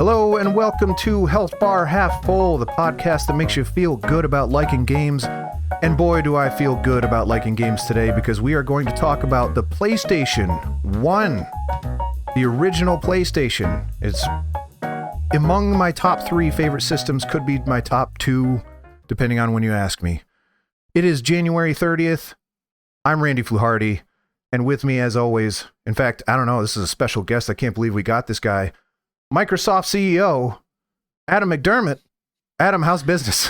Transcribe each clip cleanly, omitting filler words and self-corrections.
Hello and welcome to Health Bar Half Full, the podcast that makes you feel good about liking games. And boy, do I feel good about liking games today, because we are going to talk about the PlayStation 1. The original PlayStation. It's among my top 3 favorite systems, could be my top 2, depending on when you ask me. It is January 30th. I'm Randy Fluharty, and with me as always, in fact, I don't know, this is a special guest. I can't believe we got this guy. Microsoft CEO, Adam McDermott. Adam, how's business?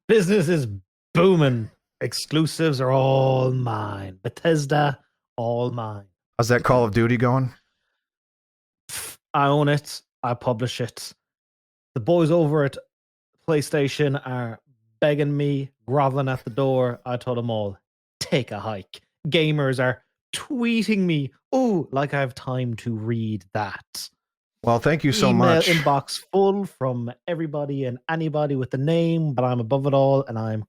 Business is booming. Exclusives are all mine. Bethesda, all mine. How's that Call of Duty going? I own it. I publish it. The boys over at PlayStation are begging me, groveling at the door. I told them all, take a hike. Gamers are tweeting me, oh, like I have time to read that. Well, thank you so much. Email inbox full from everybody and anybody with the name, but I'm above it all, and I'm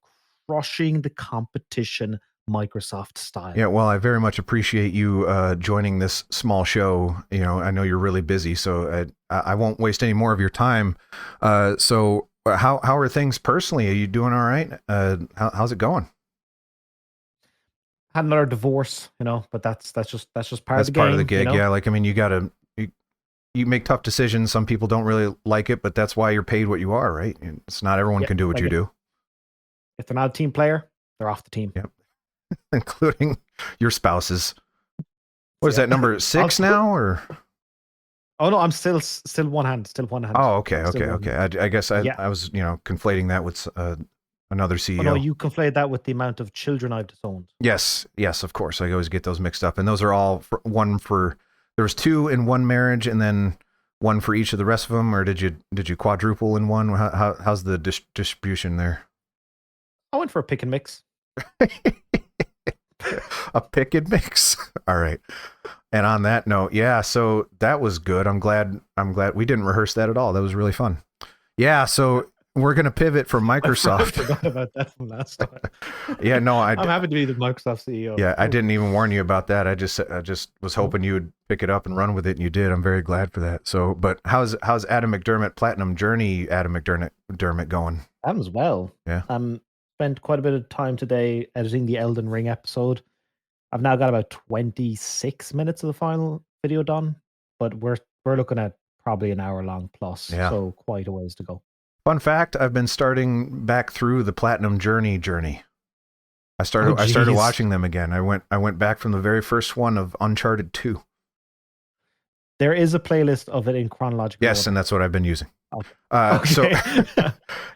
crushing the competition Microsoft style. Yeah, well, I very much appreciate you joining this small show. You know, I know you're really busy, so I won't waste any more of your time. So how are things personally? Are you doing all right? How's it going? Had another divorce, but that's just part of the game. That's part of the gig, yeah. Like, I mean, you make tough decisions. Some people don't really like it, but that's why you're paid what you are, right? It's not everyone can do what you do. If they're not a team player, they're off the team. Yep. Including your spouses. What is that, number 6 now, or? Oh no, I'm still one hand. Oh, okay. I guess I was, conflating that with another CEO. Oh, no, you conflated that with the amount of children I've disowned. Yes, of course. I always get those mixed up, and those are all there was 2 in one marriage, and then 1 for each of the rest of them, or did you quadruple in one? How's the distribution there? I went for a pick and mix. A pick and mix. All right. And on that note, yeah, so that was good. I'm glad we didn't rehearse that at all. That was really fun. Yeah, so we're going to pivot from Microsoft. I forgot about that from last time. Yeah, no, I'm happy to be the Microsoft CEO. Yeah, I didn't even warn you about that. I just was hoping you would pick it up and run with it, and you did. I'm very glad for that. So, but how's Adam McDermott Platinum Journey Adam McDermott going? Adam's well. Yeah. Spent quite a bit of time today editing the Elden Ring episode. I've now got about 26 minutes of the final video done, but we're looking at probably an hour long plus. Yeah. So quite a ways to go. Fun fact, I've been starting back through the Platinum Journey. I started watching them again. I went back from the very first one of Uncharted 2. There is a playlist of it in chronological order. Order. And that's what I've been using. Okay. So,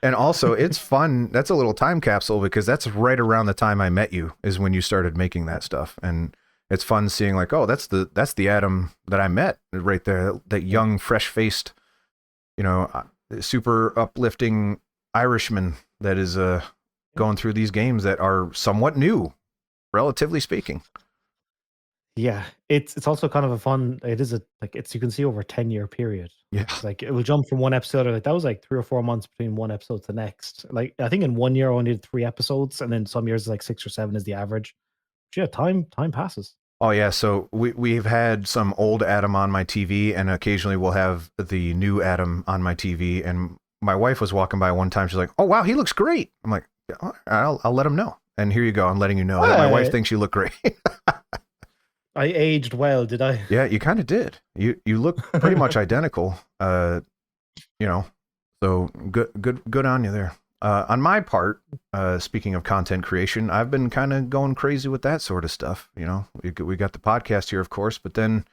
and also it's fun. That's a little time capsule, because that's right around the time I met you, is when you started making that stuff. And it's fun seeing like, oh, that's the Adam that I met right there. That young, fresh faced, super uplifting Irishman that is going through these games that are somewhat new, relatively speaking. Yeah, it's also kind of a fun. It is you can see over a 10-year period. Yeah, like it will jump from one episode. Like that was like 3 or 4 months between one episode to the next. Like I think in 1 year I only did 3 episodes, and then some years like 6 or 7 is the average. But yeah, time passes. Oh yeah, so we've had some old Adam on my TV, and occasionally we'll have the new Adam on my TV. And my wife was walking by one time. She's like, "Oh wow, he looks great." I'm like, "I'll let him know." And here you go. I'm letting you know that my wife thinks you look great. I aged well, did I? Yeah, you kind of did. You look pretty much identical. So good on you there. On my part, speaking of content creation, I've been kind of going crazy with that sort of stuff. We got the podcast here, of course, but then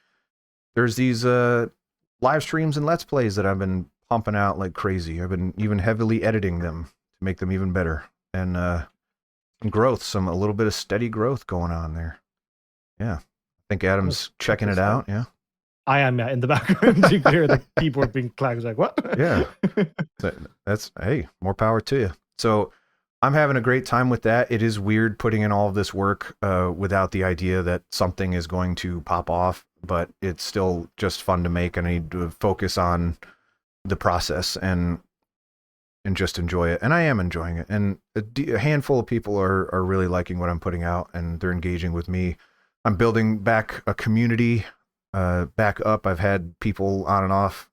there's these live streams and Let's Plays that I've been pumping out like crazy. I've been even heavily editing them to make them even better. And a little bit of steady growth going on there. Yeah. I think Adam's checking it out. Yeah. I am in the background. You can hear the keyboard being clacked. Like, what? Yeah. Hey, more power to you. So I'm having a great time with that. It is weird putting in all of this work without the idea that something is going to pop off, but it's still just fun to make, and I need to focus on the process and just enjoy it. And I am enjoying it. And a handful of people are really liking what I'm putting out, and they're engaging with me. I'm building back a community back up. I've had people on and off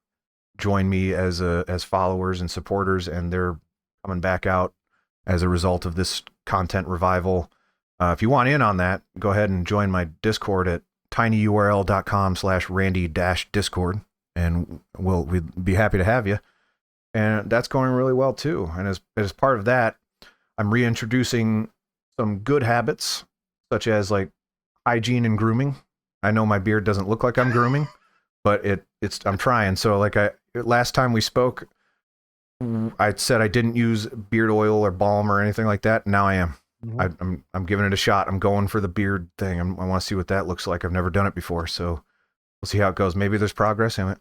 join me as followers and supporters, and they're coming back out as a result of this content revival. If you want in on that, go ahead and join my Discord at tinyurl.com/Randy-Discord, and we'd be happy to have you. And that's going really well too. And as part of that, I'm reintroducing some good habits, such as like hygiene and grooming. I know my beard doesn't look like I'm grooming, but I'm trying. So like last time we spoke, I said I didn't use beard oil or balm or anything like that. Now I am. Mm-hmm. I'm giving it a shot. I'm going for the beard thing. I want to see what that looks like. I've never done it before, so we'll see how it goes. Maybe there's progress in it.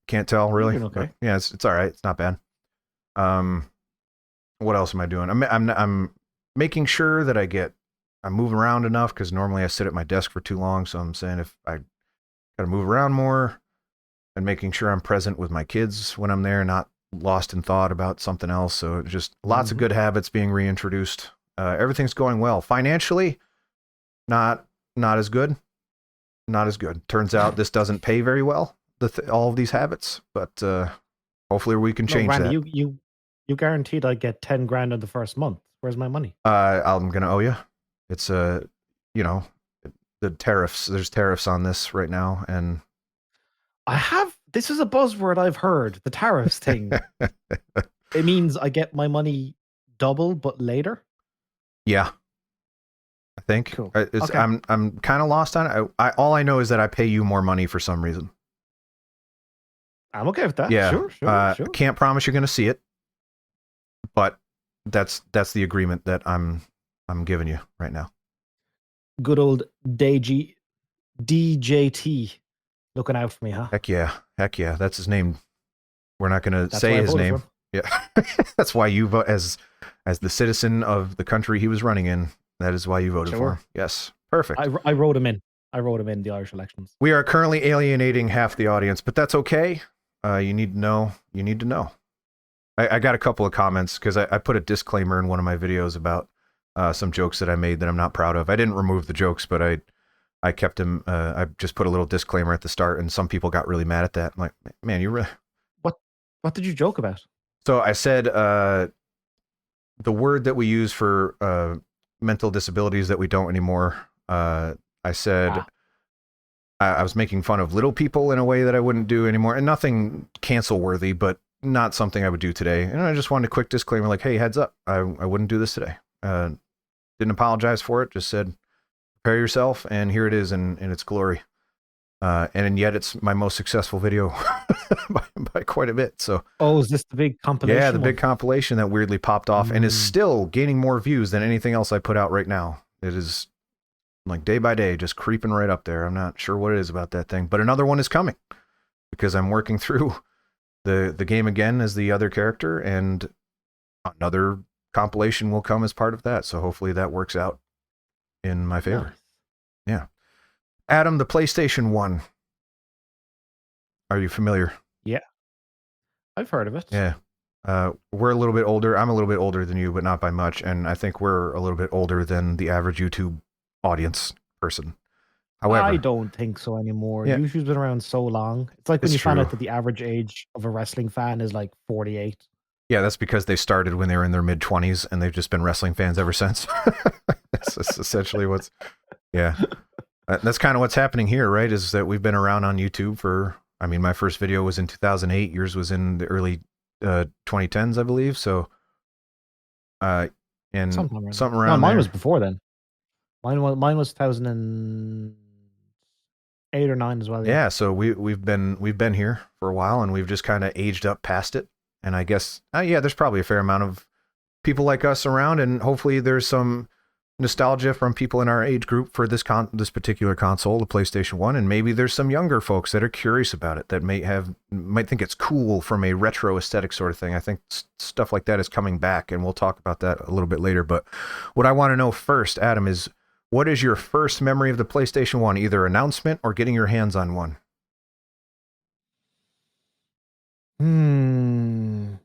Can't tell really. Okay. But yeah, it's all right. It's not bad. What else am I doing? I'm making sure that I'm moving around enough, because normally I sit at my desk for too long. So I'm saying if I got to move around more, and making sure I'm present with my kids when I'm there, not lost in thought about something else. So just lots of good habits being reintroduced. Everything's going well. Financially, not as good. Not as good. Turns out this doesn't pay very well, all of these habits, but hopefully we can change Randy, that. You guaranteed I'd get 10 grand in the first month. Where's my money? I'm going to owe you. It's the tariffs. There's tariffs on this right now, and this is a buzzword I've heard, the tariffs thing. It means I get my money double, but later? Yeah. I think. Cool. Okay. I'm kind of lost on it. All I know is that I pay you more money for some reason. I'm okay with that. Yeah. Sure. Can't promise you're going to see it, but that's the agreement that I'm giving you right now. Good old DJT looking out for me, huh? Heck yeah. That's his name. We're not going to say his name. Yeah. That's why you vote as the citizen of the country he was running in. That is why you voted for him. Yes. Perfect. I wrote him in. I wrote him in the Irish elections. We are currently alienating half the audience, but that's okay. You need to know. I got a couple of comments because I put a disclaimer in one of my videos about some jokes that I made that I'm not proud of. I didn't remove the jokes, but I kept them. I just put a little disclaimer at the start, and some people got really mad at that. I'm like, man, you really... What did you joke about? So I said the word that we use for mental disabilities that we don't anymore. I said I was making fun of little people in a way that I wouldn't do anymore, and nothing cancel worthy, but not something I would do today. And I just wanted a quick disclaimer, like, hey, heads up, I wouldn't do this today. Didn't apologize for it. Just said, prepare yourself, and here it is in its glory. And yet it's my most successful video by quite a bit. So, is this the big compilation? Yeah, the big compilation that weirdly popped off and is still gaining more views than anything else I put out right now. It is like day by day, just creeping right up there. I'm not sure what it is about that thing, but another one is coming because I'm working through the game again as the other character, and another compilation will come as part of that. So hopefully that works out in my favor. Nice. Yeah. Adam, the PlayStation 1. Are you familiar? Yeah. I've heard of it. Yeah. We're a little bit older. I'm a little bit older than you, but not by much. And I think we're a little bit older than the average YouTube audience person. However, I don't think so anymore. Yeah. YouTube's been around so long. It's like when you found out that the average age of a wrestling fan is like 48. Yeah, that's because they started when they were in their mid-20s and they've just been wrestling fans ever since. That's essentially what's... Yeah. That's kind of what's happening here, right? Is that we've been around on YouTube for... I mean, my first video was in 2008. Yours was in the early 2010s, I believe. So... and something around no, mine there. was before then. Mine was 2008 or 9 as well. Yeah, so we've been here for a while, and we've just kind of aged up past it. And I guess there's probably a fair amount of people like us around, and hopefully there's some nostalgia from people in our age group for this particular console, the PlayStation 1, and maybe there's some younger folks that are curious about it that might think it's cool from a retro aesthetic sort of thing. I think stuff like that is coming back, and we'll talk about that a little bit later. But what I want to know first, Adam, is what is your first memory of the PlayStation 1, either announcement or getting your hands on one?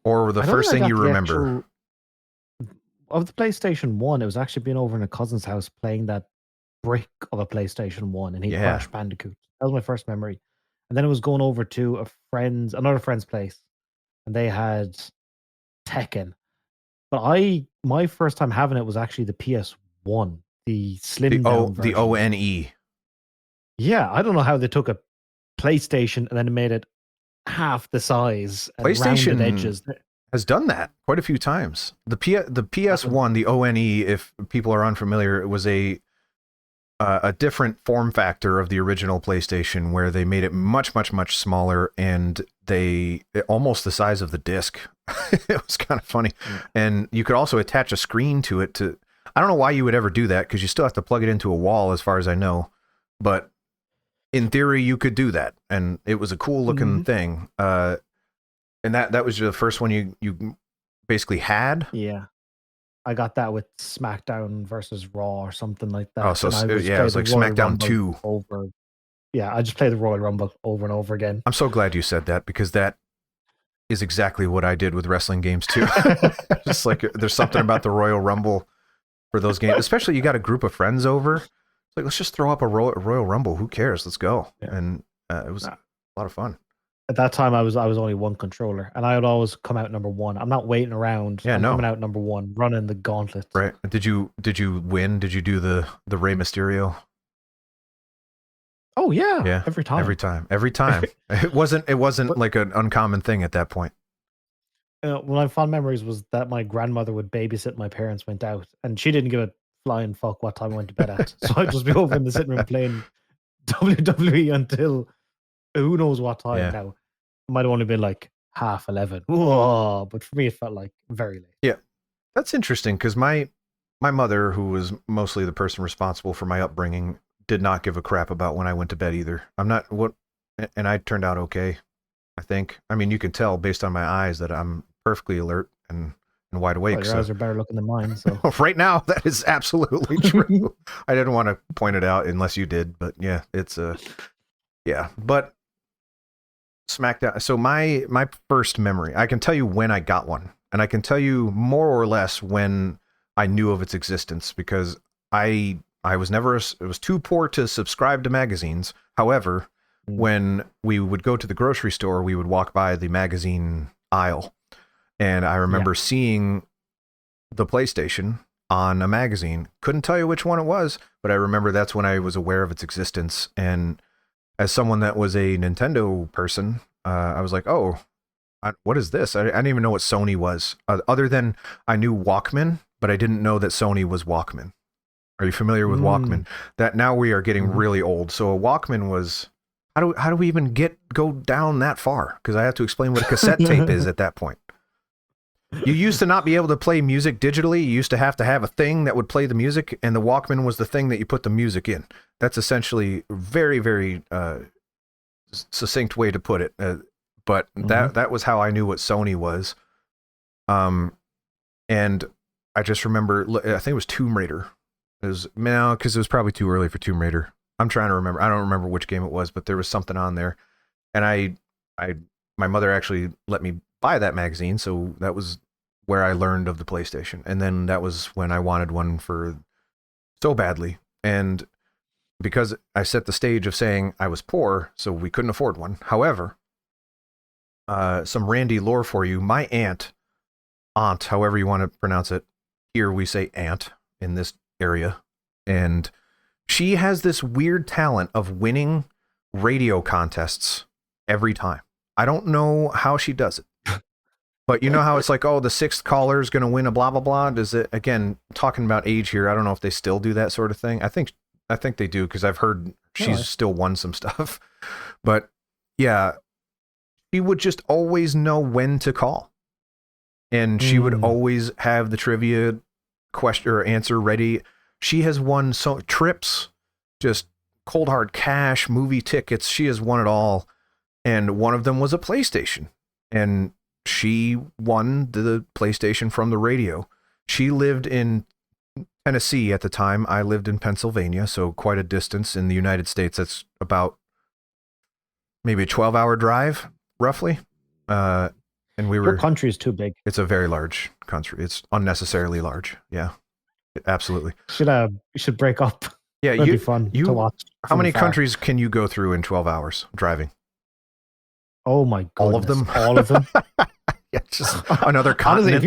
Or the first thing you remember? Of the PlayStation 1, it was actually being over in a cousin's house playing that brick of a PlayStation 1, and he Crash Bandicoot. That was my first memory. And then it was going over to another friend's place, and they had Tekken. But my first time having it was actually the PS1, the slim down version. The ONE. Yeah, I don't know how they took a PlayStation and then made it half the size and PlayStation rounded edges. Has done that quite a few times. The PS1, the ONE, if people are unfamiliar, it was a different form factor of the original PlayStation, where they made it much, much, much smaller, and almost the size of the disc. It was kind of funny. And you could also attach a screen to it. I don't know why you would ever do that, because you still have to plug it into a wall, as far as I know. But in theory, you could do that, and it was a cool looking thing. And that was the first one you basically had. Yeah. I got that with SmackDown versus Raw or something like that. Oh, so it was like SmackDown 2. I just played the Royal Rumble over and over again. I'm so glad you said that, because that is exactly what I did with wrestling games too. Just like, there's something about the Royal Rumble for those games, especially you got a group of friends over. It's like, let's just throw up a Royal Rumble. Who cares? Let's go. Yeah. And it was a lot of fun. At that time, I was only one controller, and I would always come out number one. I'm not waiting around. Yeah, I'm coming out number one, running the gauntlet. Right. Did you win? Did you do the Rey Mysterio? Oh yeah. Every time. It wasn't like an uncommon thing at that point. One of my fond memories was that my grandmother would babysit my parents went out, and she didn't give a flying fuck what time I went to bed at. So I'd just be over in the sitting room playing WWE until who knows what time now. It might have only been like 11:30. Whoa, but for me, it felt like very late. Yeah, that's interesting, because my mother, who was mostly the person responsible for my upbringing, did not give a crap about when I went to bed either. And I turned out okay, I think. I mean, you can tell based on my eyes that I'm perfectly alert and wide awake. Well, your eyes are better looking than mine. So right now, that is absolutely true. I didn't want to point it out unless you did, but yeah, it's But SmackDown. So my first memory, I can tell you when I got one, and I can tell you more or less when I knew of its existence, because I was too poor to subscribe to magazines. However, when we would go to the grocery store, we would walk by the magazine aisle, and I remember seeing the PlayStation on a magazine. Couldn't tell you which one it was, but I remember that's when I was aware of its existence. And as someone that was a Nintendo person, I was like, oh, what is this? I didn't even know what Sony was, other than I knew Walkman, but I didn't know that Sony was Walkman. Are you familiar with Walkman? That now we are getting really old. So a Walkman was, how do we even go down that far? Because I have to explain what a cassette tape is at that point. You used to not be able to play music digitally. You used to have a thing that would play the music, and the Walkman was the thing that you put the music in. That's essentially a very, very succinct way to put it. But that was how I knew what Sony was. And I just remember, I think it was Tomb Raider. Because it was probably too early for Tomb Raider. I'm trying to remember. I don't remember which game it was, but there was something on there. And my mother actually let me buy that magazine, so that was where I learned of the PlayStation. And then that was when I wanted one so badly. And because I set the stage of saying I was poor, so we couldn't afford one. However, some Randy lore for you. My aunt, however you want to pronounce it. Here we say aunt in this area. And she has this weird talent of winning radio contests every time. I don't know how she does it. But you know how it's like, oh, the sixth caller is going to win a blah, blah, blah. Does it, again, talking about age here, I don't know if they still do that sort of thing. I think they do, because I've heard she's still won some stuff. But yeah, she would just always know when to call. And she would always have the trivia question or answer ready. She has won trips, just cold hard cash, movie tickets. She has won it all. And one of them was a PlayStation. And she won the PlayStation from the radio. She lived in Tennessee at the time. I lived in Pennsylvania, so quite a distance in the United States. That's about maybe a 12-hour drive, roughly. And your country is too big. It's a very large country. It's unnecessarily large. Yeah, absolutely. You should break up. Yeah, it'd be fun to watch. How many countries can you go through in 12 hours driving? Oh my goodness. All of them? All of them. Yeah, just another Honestly, continent.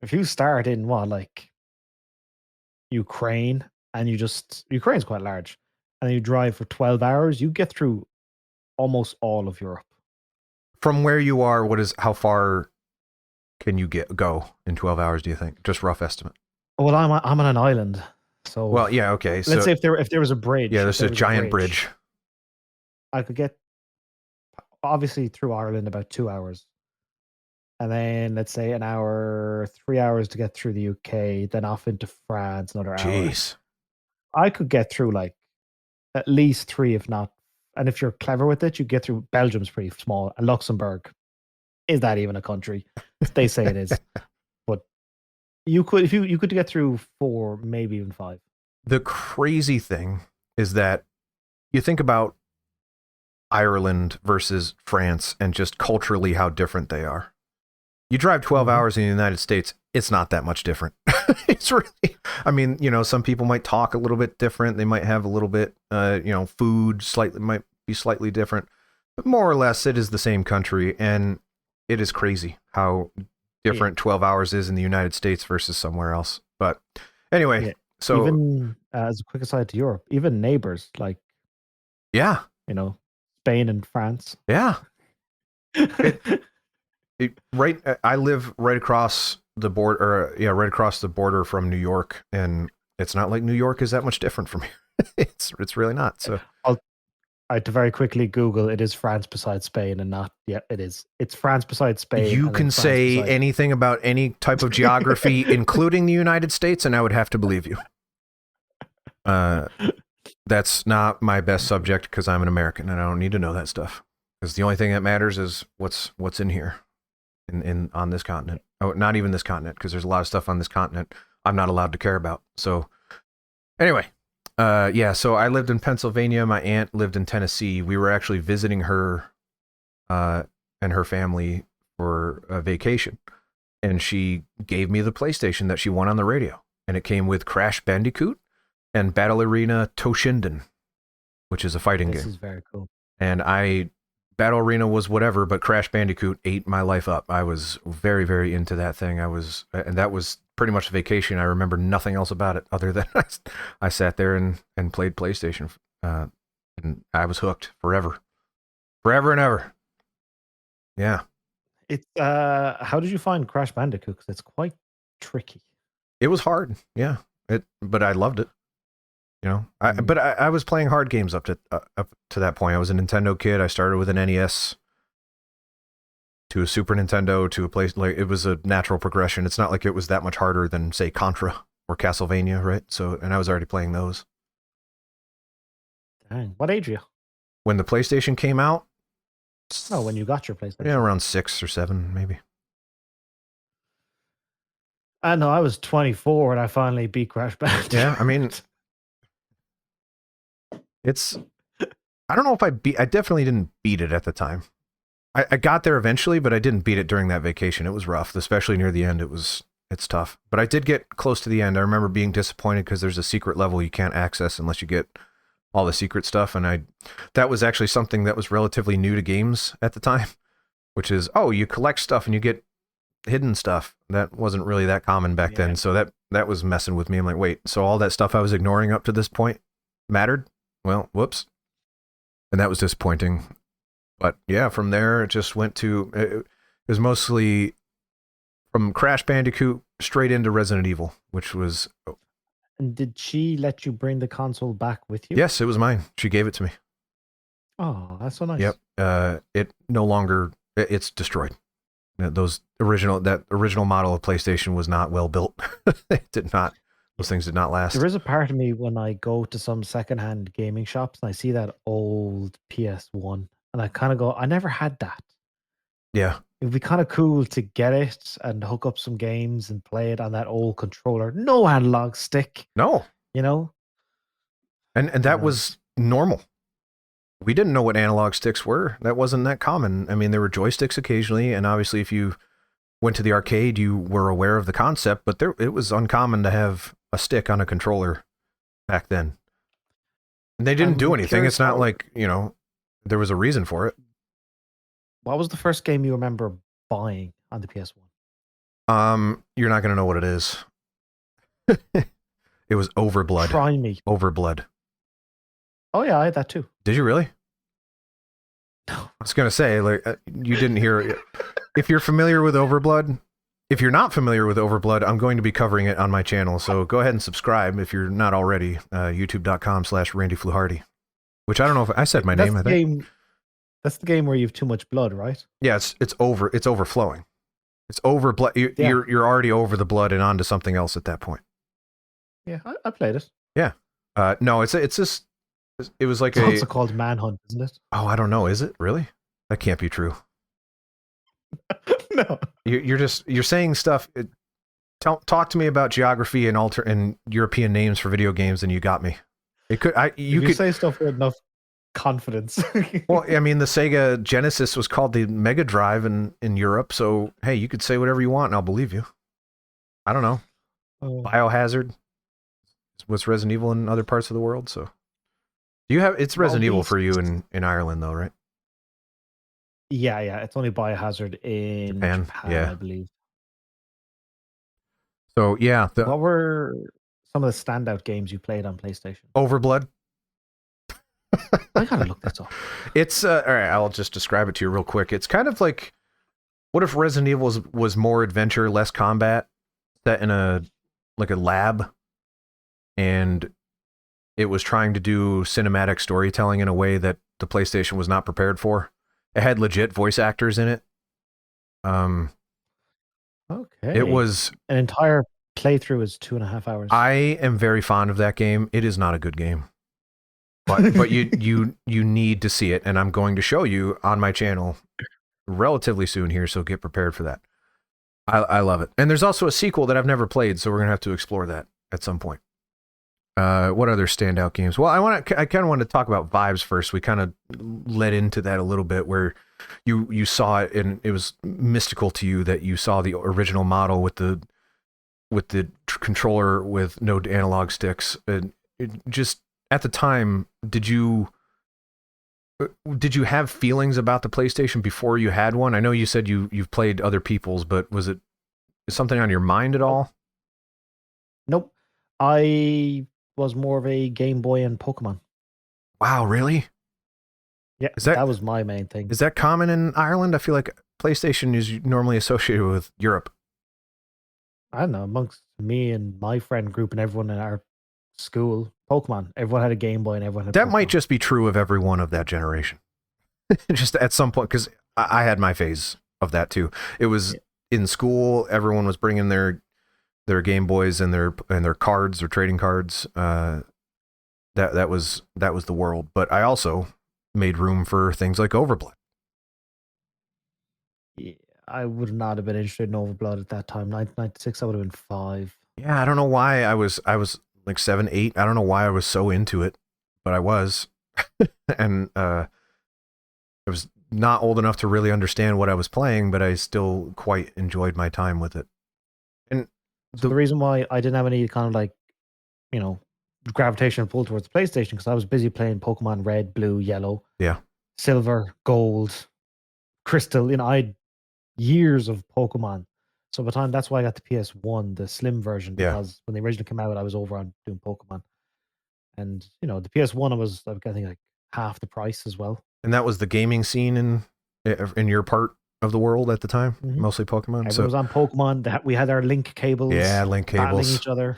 if you start in what, like Ukraine, and Ukraine's quite large, and you drive for 12 hours, you get through almost all of Europe. From where you are, how far can you go in 12 hours, do you think? Just rough estimate. Well, I'm on an island, so Well, yeah, okay. let's say if there was a bridge. Yeah, there's a giant bridge. I could get obviously through Ireland about 2 hours. And then let's say an hour, 3 hours to get through the UK, then off into France, another hour. Jeez. I could get through like at least 3, if not. And if you're clever with it, you get through. Belgium's pretty small, and Luxembourg, is that even a country? They say it is, but you could, if you could get through 4, maybe even 5. The crazy thing is that you think about Ireland versus France and just culturally how different they are. You drive 12 hours in the United States, it's not that much different. It's really, I mean, some people might talk a little bit different. They might have a little bit, food might be slightly different, but more or less it is the same country. And it is crazy how different 12 hours is in the United States versus somewhere else. But anyway, so even as a quick aside to Europe, even neighbors like, Spain and France. Yeah. I live right across the border, right across the border from New York, and it's not like New York is that much different from here. It's really not. So I had to very quickly Google. It is France besides Spain, and not. Yeah, it is. It's France besides Spain. You can say anything about any type of geography, including the United States, and I would have to believe you. That's not my best subject because I'm an American and I don't need to know that stuff. Because the only thing that matters is what's in here. On this continent. Oh, not even this continent, because there's a lot of stuff on this continent I'm not allowed to care about. So anyway, so I lived in Pennsylvania. My aunt lived in Tennessee. We were actually visiting her and her family for a vacation. And she gave me the PlayStation that she won on the radio. And it came with Crash Bandicoot and Battle Arena Toshinden, which is a fighting game. This is very cool. And Battle Arena was whatever, but Crash Bandicoot ate my life up. I was very, very into that thing. And that was pretty much a vacation. I remember nothing else about it other than I sat there and played PlayStation. And I was hooked forever and ever. Yeah. It's how did you find Crash Bandicoot? Because it's quite tricky. It was hard. Yeah. But I loved it. But I was playing hard games up to that point. I was a Nintendo kid. I started with an NES to a Super Nintendo to a place, like, it was a natural progression. It's not like it was that much harder than, say, Contra or Castlevania, right? So, and I was already playing those. Dang. What age are you? When the PlayStation came out? Oh, when you got your PlayStation. Yeah, around 6 or 7, maybe. I know, I was 24 and I finally beat Crash Bandicoot. Yeah, I mean, I don't know if I definitely didn't beat it at the time. I got there eventually, but I didn't beat it during that vacation. It was rough, especially near the end. It's tough. But I did get close to the end. I remember being disappointed because there's a secret level you can't access unless you get all the secret stuff. And that was actually something that was relatively new to games at the time, which is, you collect stuff and you get hidden stuff. That wasn't really that common back then. So that was messing with me. I'm like, wait, so all that stuff I was ignoring up to this point mattered? Well, whoops. And that was disappointing. But yeah, from there, it just went to, it was mostly from Crash Bandicoot straight into Resident Evil, which was... And did she let you bring the console back with you? Yes, it was mine. She gave it to me. Oh, that's so nice. Yep. It no longer, it's destroyed. That original model of PlayStation was not well built. Those things did not last. There is a part of me when I go to some secondhand gaming shops and I see that old PS1 and I kind of go, I never had that. Yeah. It'd be kind of cool to get it and hook up some games and play it on that old controller. No analog stick. No. And that was normal. We didn't know what analog sticks were. That wasn't that common. I mean, there were joysticks occasionally, and obviously if you went to the arcade, you were aware of the concept, but it was uncommon to have a stick on a controller back then. And they didn't do anything. It's not like, there was a reason for it. What was the first game you remember buying on the PS1? You're not gonna know what it is. It was Overblood. Try me. Overblood. Oh yeah, I had that too. Did you really? No. I was gonna say, like, you didn't hear it. If you're familiar with Overblood, if you're not familiar with Overblood, I'm going to be covering it on my channel. So go ahead and subscribe if you're not already. YouTube.com/Randy Fluharty. Which I don't know if I said my name. I think. That's the game where you have too much blood, right? Yeah, it's overflowing. It's over blood. You're already over the blood and onto something else at that point. Yeah, I played it. Yeah. No, it's just. It was like it's also called Manhunt, isn't it? Oh, I don't know. Is it really? That can't be true. No. You're saying stuff. Talk to me about geography and European names for video games, and you got me. It could. You could say stuff with enough confidence. Well, I mean, the Sega Genesis was called the Mega Drive in Europe, so hey, you could say whatever you want, and I'll believe you. I don't know. Biohazard. What's Resident Evil in other parts of the world? So, it's Resident Evil for you in Ireland, though, right? Yeah, it's only Biohazard in Japan, yeah. I believe. So yeah, what were some of the standout games you played on PlayStation? Overblood. I gotta look this up. It's all right. I'll just describe it to you real quick. It's kind of like, what if Resident Evil was more adventure, less combat, set in a lab, and it was trying to do cinematic storytelling in a way that the PlayStation was not prepared for. It had legit voice actors in it. Okay. It was an entire playthrough is 2.5 hours. I am very fond of that game. It is not a good game. But you need to see it, and I'm going to show you on my channel relatively soon here, so get prepared for that. I love it. And there's also a sequel that I've never played, so we're gonna have to explore that at some point. What other standout games? Well, I kind of want to talk about vibes first. We kind of led into that a little bit, where you saw it and it was mystical to you that you saw the original model with the controller with no analog sticks, and it just. At the time, did you have feelings about the PlayStation before you had one? I know you said you've played other people's, but was it something on your mind at all? Nope. I was more of a Game Boy and Pokemon. Wow, really? Yeah, that was my main thing. Is that common in Ireland? I feel like PlayStation is normally associated with Europe. I don't know, amongst me and my friend group and everyone in our school, Pokemon. Everyone had a Game Boy and everyone had that Pokemon. Might just be true of everyone of that generation. Just at some point, because I had my phase of that too. It was in school, everyone was bringing their Game Boys and their cards, their trading cards. That was the world. But I also made room for things like Overblood. Yeah, I would not have been interested in Overblood at that time. 1996, I would have been 5. Yeah, I don't know why I was like 7, 8. I don't know why I was so into it, but I was. And I was not old enough to really understand what I was playing, but I still quite enjoyed my time with it. And the reason why I didn't have any kind of like, gravitational pull towards the PlayStation, because I was busy playing Pokemon Red, Blue, Yellow, Silver, Gold, Crystal. I had years of Pokemon. So by the time, that's why I got the PS1, the slim version, because when they originally came out, I was over on doing Pokemon. And, the PS1, I was, I think, like half the price as well. And that was the gaming scene in your part of the world at the time, mostly Pokemon. Everyone was on Pokemon. We had our link cables. Yeah, link cables. Each other.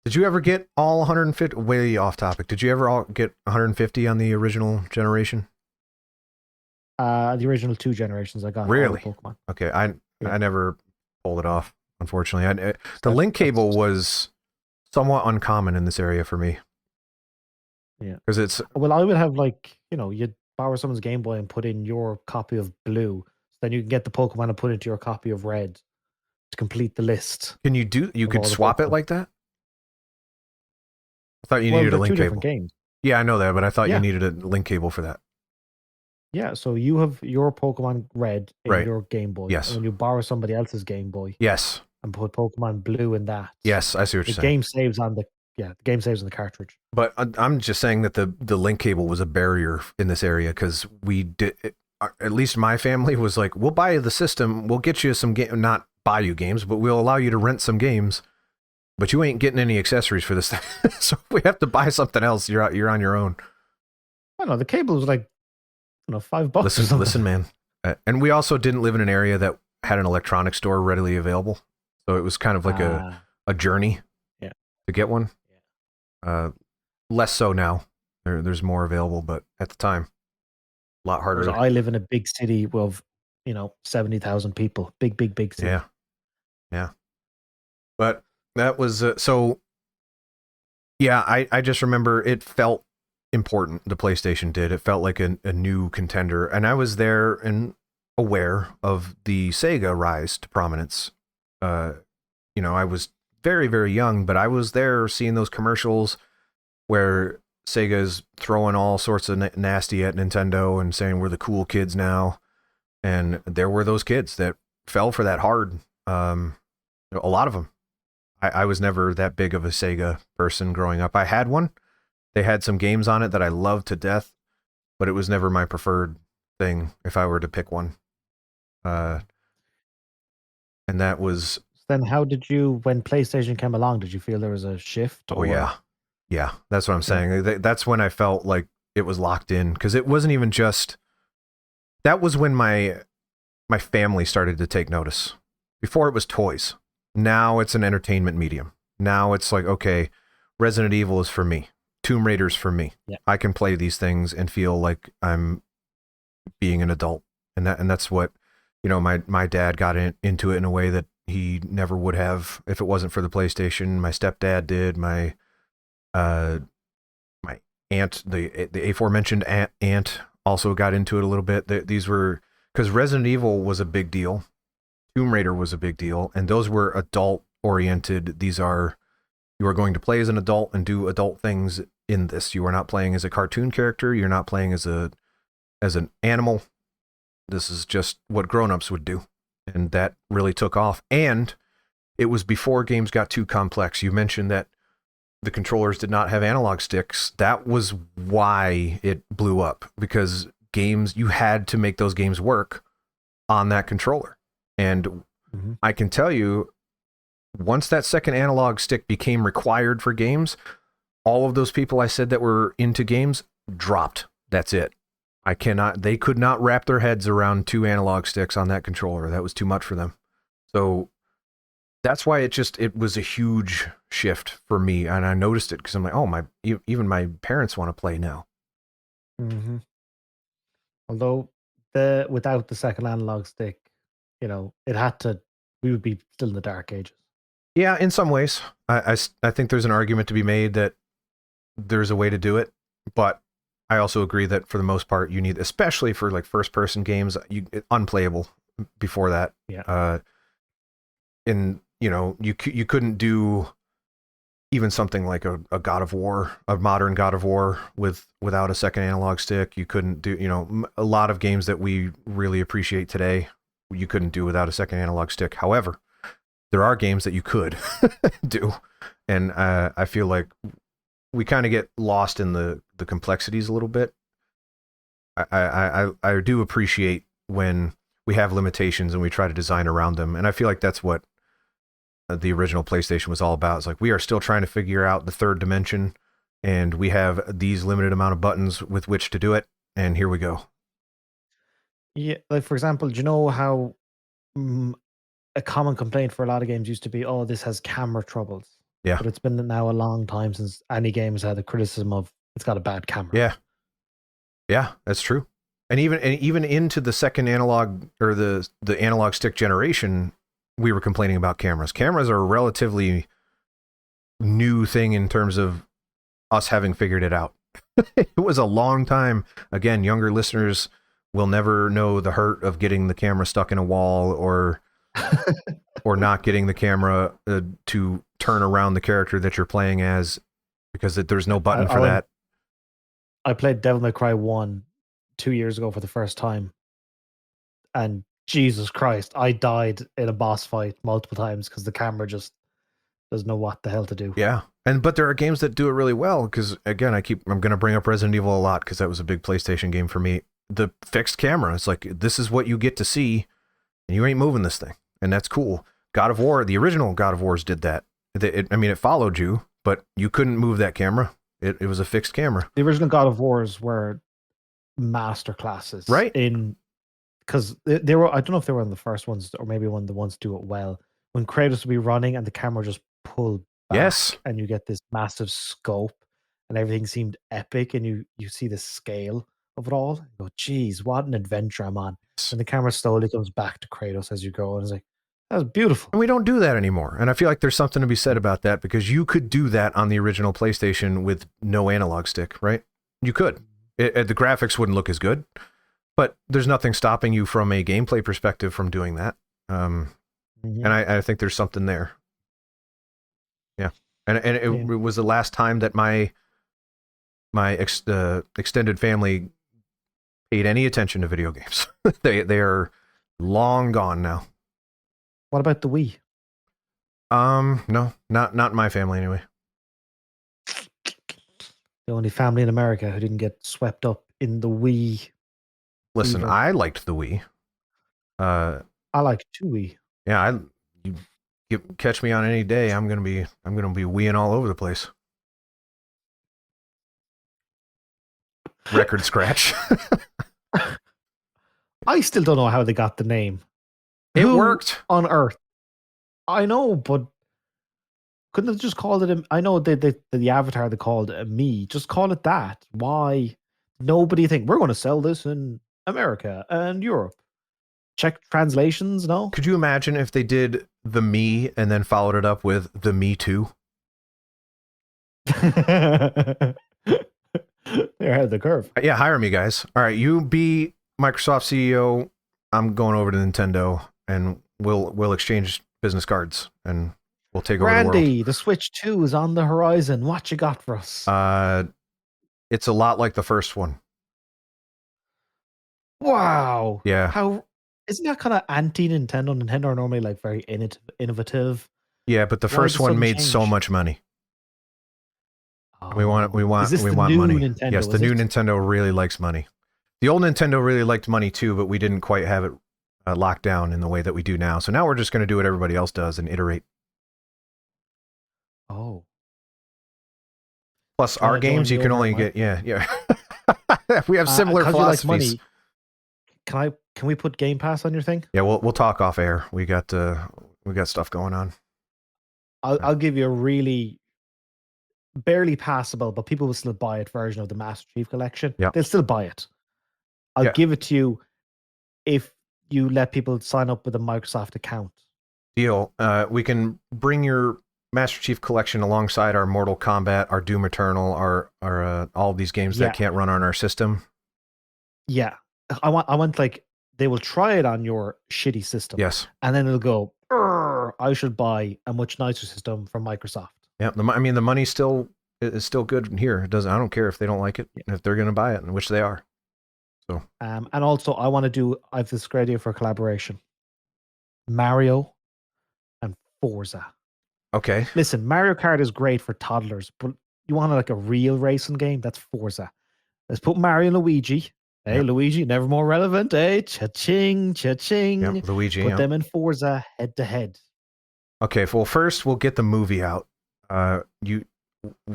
Did you ever get all 150? Way off topic. Did you ever all get 150 on the original generation? The original 2 generations, I got really all the Pokemon. Okay, I never pulled it off, unfortunately. The link cable was somewhat uncommon in this area for me. Yeah, because it's I would have you'd borrow someone's Game Boy and put in your copy of Blue, so then you can get the Pokemon and put into your copy of Red to complete the list. Can you could swap it like that? I thought you needed a link cable. Different games. Yeah, I know that, but I thought you needed a link cable for that. Yeah, so you have your Pokemon Red in your Game Boy. Yes. And when you borrow somebody else's Game Boy. Yes. And put Pokemon Blue in that. Yes, I see what you're saying. The game saves on the game saves on the cartridge. But I'm just saying that the link cable was a barrier in this area, because we did. at least my family was like, we'll buy you the system, we'll get you some game, not buy you games, but we'll allow you to rent some games, but you ain't getting any accessories for this thing. So if we have to buy something else, you're on your own. I don't know, the cable was like, $5. Listen, man. And we also didn't live in an area that had an electronics store readily available, so it was kind of like a journey to get one. Less so now. There's more available, but at the time, a lot harder. I live in a big city of 70,000 people. Big city. Yeah. But that was so. Yeah, I just remember it felt important. The PlayStation did. It felt like a new contender, and I was there and aware of the Sega rise to prominence. I was very, very young, but I was there seeing those commercials where Sega's throwing all sorts of nasty at Nintendo and saying we're the cool kids now. And there were those kids that fell for that hard. A lot of them. I was never that big of a Sega person growing up. I had one. They had some games on it that I loved to death, but it was never my preferred thing if I were to pick one. And that was... Then how did you, when PlayStation came along, did you feel there was a shift? Oh, yeah. Yeah, that's what I'm saying. That's when I felt like it was locked in, because it wasn't even just... That was when my family started to take notice. Before it was toys. Now it's an entertainment medium. Now it's like, okay, Resident Evil is for me. Tomb Raider's for me. Yeah. I can play these things and feel like I'm being an adult. And that's what, my dad got into it in a way that he never would have if it wasn't for the PlayStation. My stepdad did. My aunt, the aforementioned aunt, also got into it a little bit. These were, because Resident Evil was a big deal. Tomb Raider was a big deal, and those were adult oriented. You are going to play as an adult and do adult things in this. You are not playing as a cartoon character. You're not playing as an animal. This is just what grown-ups would do. And that really took off. And it was before games got too complex. You mentioned that the controllers did not have analog sticks. That was why it blew up, because you had to make those games work on that controller. And I can tell you, once that second analog stick became required for games, all of those people I said that were into games dropped. That's it. They could not wrap their heads around 2 analog sticks on that controller. That was too much for them. So that's why it was a huge shift for me. And I noticed it because I'm like, even my parents want to play now. Mm-hmm. Although without the second analog stick, we would be still in the dark ages. Yeah, in some ways. I think there's an argument to be made that there's a way to do it, but I also agree that for the most part, you need, especially for like first person games, unplayable before that. Yeah. You couldn't do even something like a God of War, a modern God of War without a second analog stick. You couldn't do, a lot of games that we really appreciate today, you couldn't do without a second analog stick. However, there are games that you could do. And I feel like we kind of get lost in the complexities a little bit. I do appreciate when we have limitations and we try to design around them. And I feel like that's what the original PlayStation was all about. It's like, we are still trying to figure out the third dimension, and we have these limited amount of buttons with which to do it. And here we go. Yeah. Like, for example, do you know how a common complaint for a lot of games used to be, this has camera troubles. Yeah. But it's been now a long time since any game has had the criticism of it's got a bad camera. Yeah. Yeah, that's true. And even into the second analog, or the analog stick generation, we were complaining about cameras. Cameras are a relatively new thing in terms of us having figured it out. It was a long time. Again, younger listeners will never know the hurt of getting the camera stuck in a wall, or not getting the camera to turn around the character that you're playing as, because there's no button for that. I played Devil May Cry 1 2 years ago for the first time, and Jesus Christ, I died in a boss fight multiple times because the camera just doesn't know what the hell to do. Yeah. But there are games that do it really well, because again, I'm going to bring up Resident Evil a lot because that was a big PlayStation game for me. the fixed camera. It's like, this is what you get to see, and you ain't moving this thing, and that's cool. God of War, the original God of Wars did that. It followed you, but you couldn't move that camera. It was a fixed camera. The original God of Wars were master classes, right? Because they were. I don't know if they were one of the first ones, or maybe one of the ones to do it well. When Kratos would be running and the camera just pulled back, yes, and you get this massive scope, and everything seemed epic, and you see the scale of it all. You go, geez, what an adventure I'm on! And the camera slowly comes back to Kratos as you go, and it's like, that was beautiful. And we don't do that anymore. And I feel like there's something to be said about that, because you could do that on the original PlayStation with no analog stick, right? You could. The graphics wouldn't look as good, but there's nothing stopping you from a gameplay perspective from doing that. And I think there's something there. Yeah. And it was the last time that my extended family paid any attention to video games. They are long gone now. What about the Wii? No, not in my family anyway. The only family in America who didn't get swept up in the Wii. Listen, fever. I liked the Wii. I liked two Wii. Yeah, you catch me on any day, I'm gonna be Wiiing all over the place. Record scratch. I still don't know how they got the name. It worked on Earth. I know, but couldn't have just called it I know the avatar they called a me. Just call it that. Why? Nobody think we're going to sell this in America and Europe. Check translations, no? Could you imagine if they did the me and then followed it up with the Me Too? They're ahead of the curve. Yeah, hire me, guys. All right, you be Microsoft CEO. I'm going over to Nintendo, and we'll exchange business cards, and we'll take over the world. Randy, the Switch 2 is on the horizon. What you got for us? It's a lot like the first one. Wow. Yeah. How isn't that kind of anti-Nintendo? Nintendo are normally like very innovative. Yeah, but the first one made so much money. Oh, we want money. Nintendo, yes, the new Nintendo really likes money. The old Nintendo really liked money too, but we didn't quite have it locked down in the way that we do now. So now we're just going to do what everybody else does and iterate. Oh. Plus, our games you can only get we have similar philosophies. Like money, can we put Game Pass on your thing? Yeah, we'll talk off air. We got stuff going on. I'll give you a really barely passable, but people will still buy it version of the Master Chief Collection. Yeah. They'll still buy it. I'll give it to you if you let people sign up with a Microsoft account. Deal. We can bring your Master Chief Collection alongside our Mortal Kombat, our Doom Eternal, our all of these games that can't run on our system. Yeah. I want like they will try it on your shitty system. Yes. And then it'll go, I should buy a much nicer system from Microsoft. Yeah. The money is still good in here. It doesn't. I don't care if they don't like it, if they're going to buy it, and which they are. So. And also I want to do. I have this great idea for a collaboration. Mario and Forza. Okay. Listen, Mario Kart is great for toddlers, but you want like a real racing game? That's Forza. Let's put Mario and Luigi. Hey, Luigi, never more relevant. Hey, cha-ching, cha-ching. Yep, Luigi. Put them in Forza head to head. Okay, well, first we'll get the movie out. You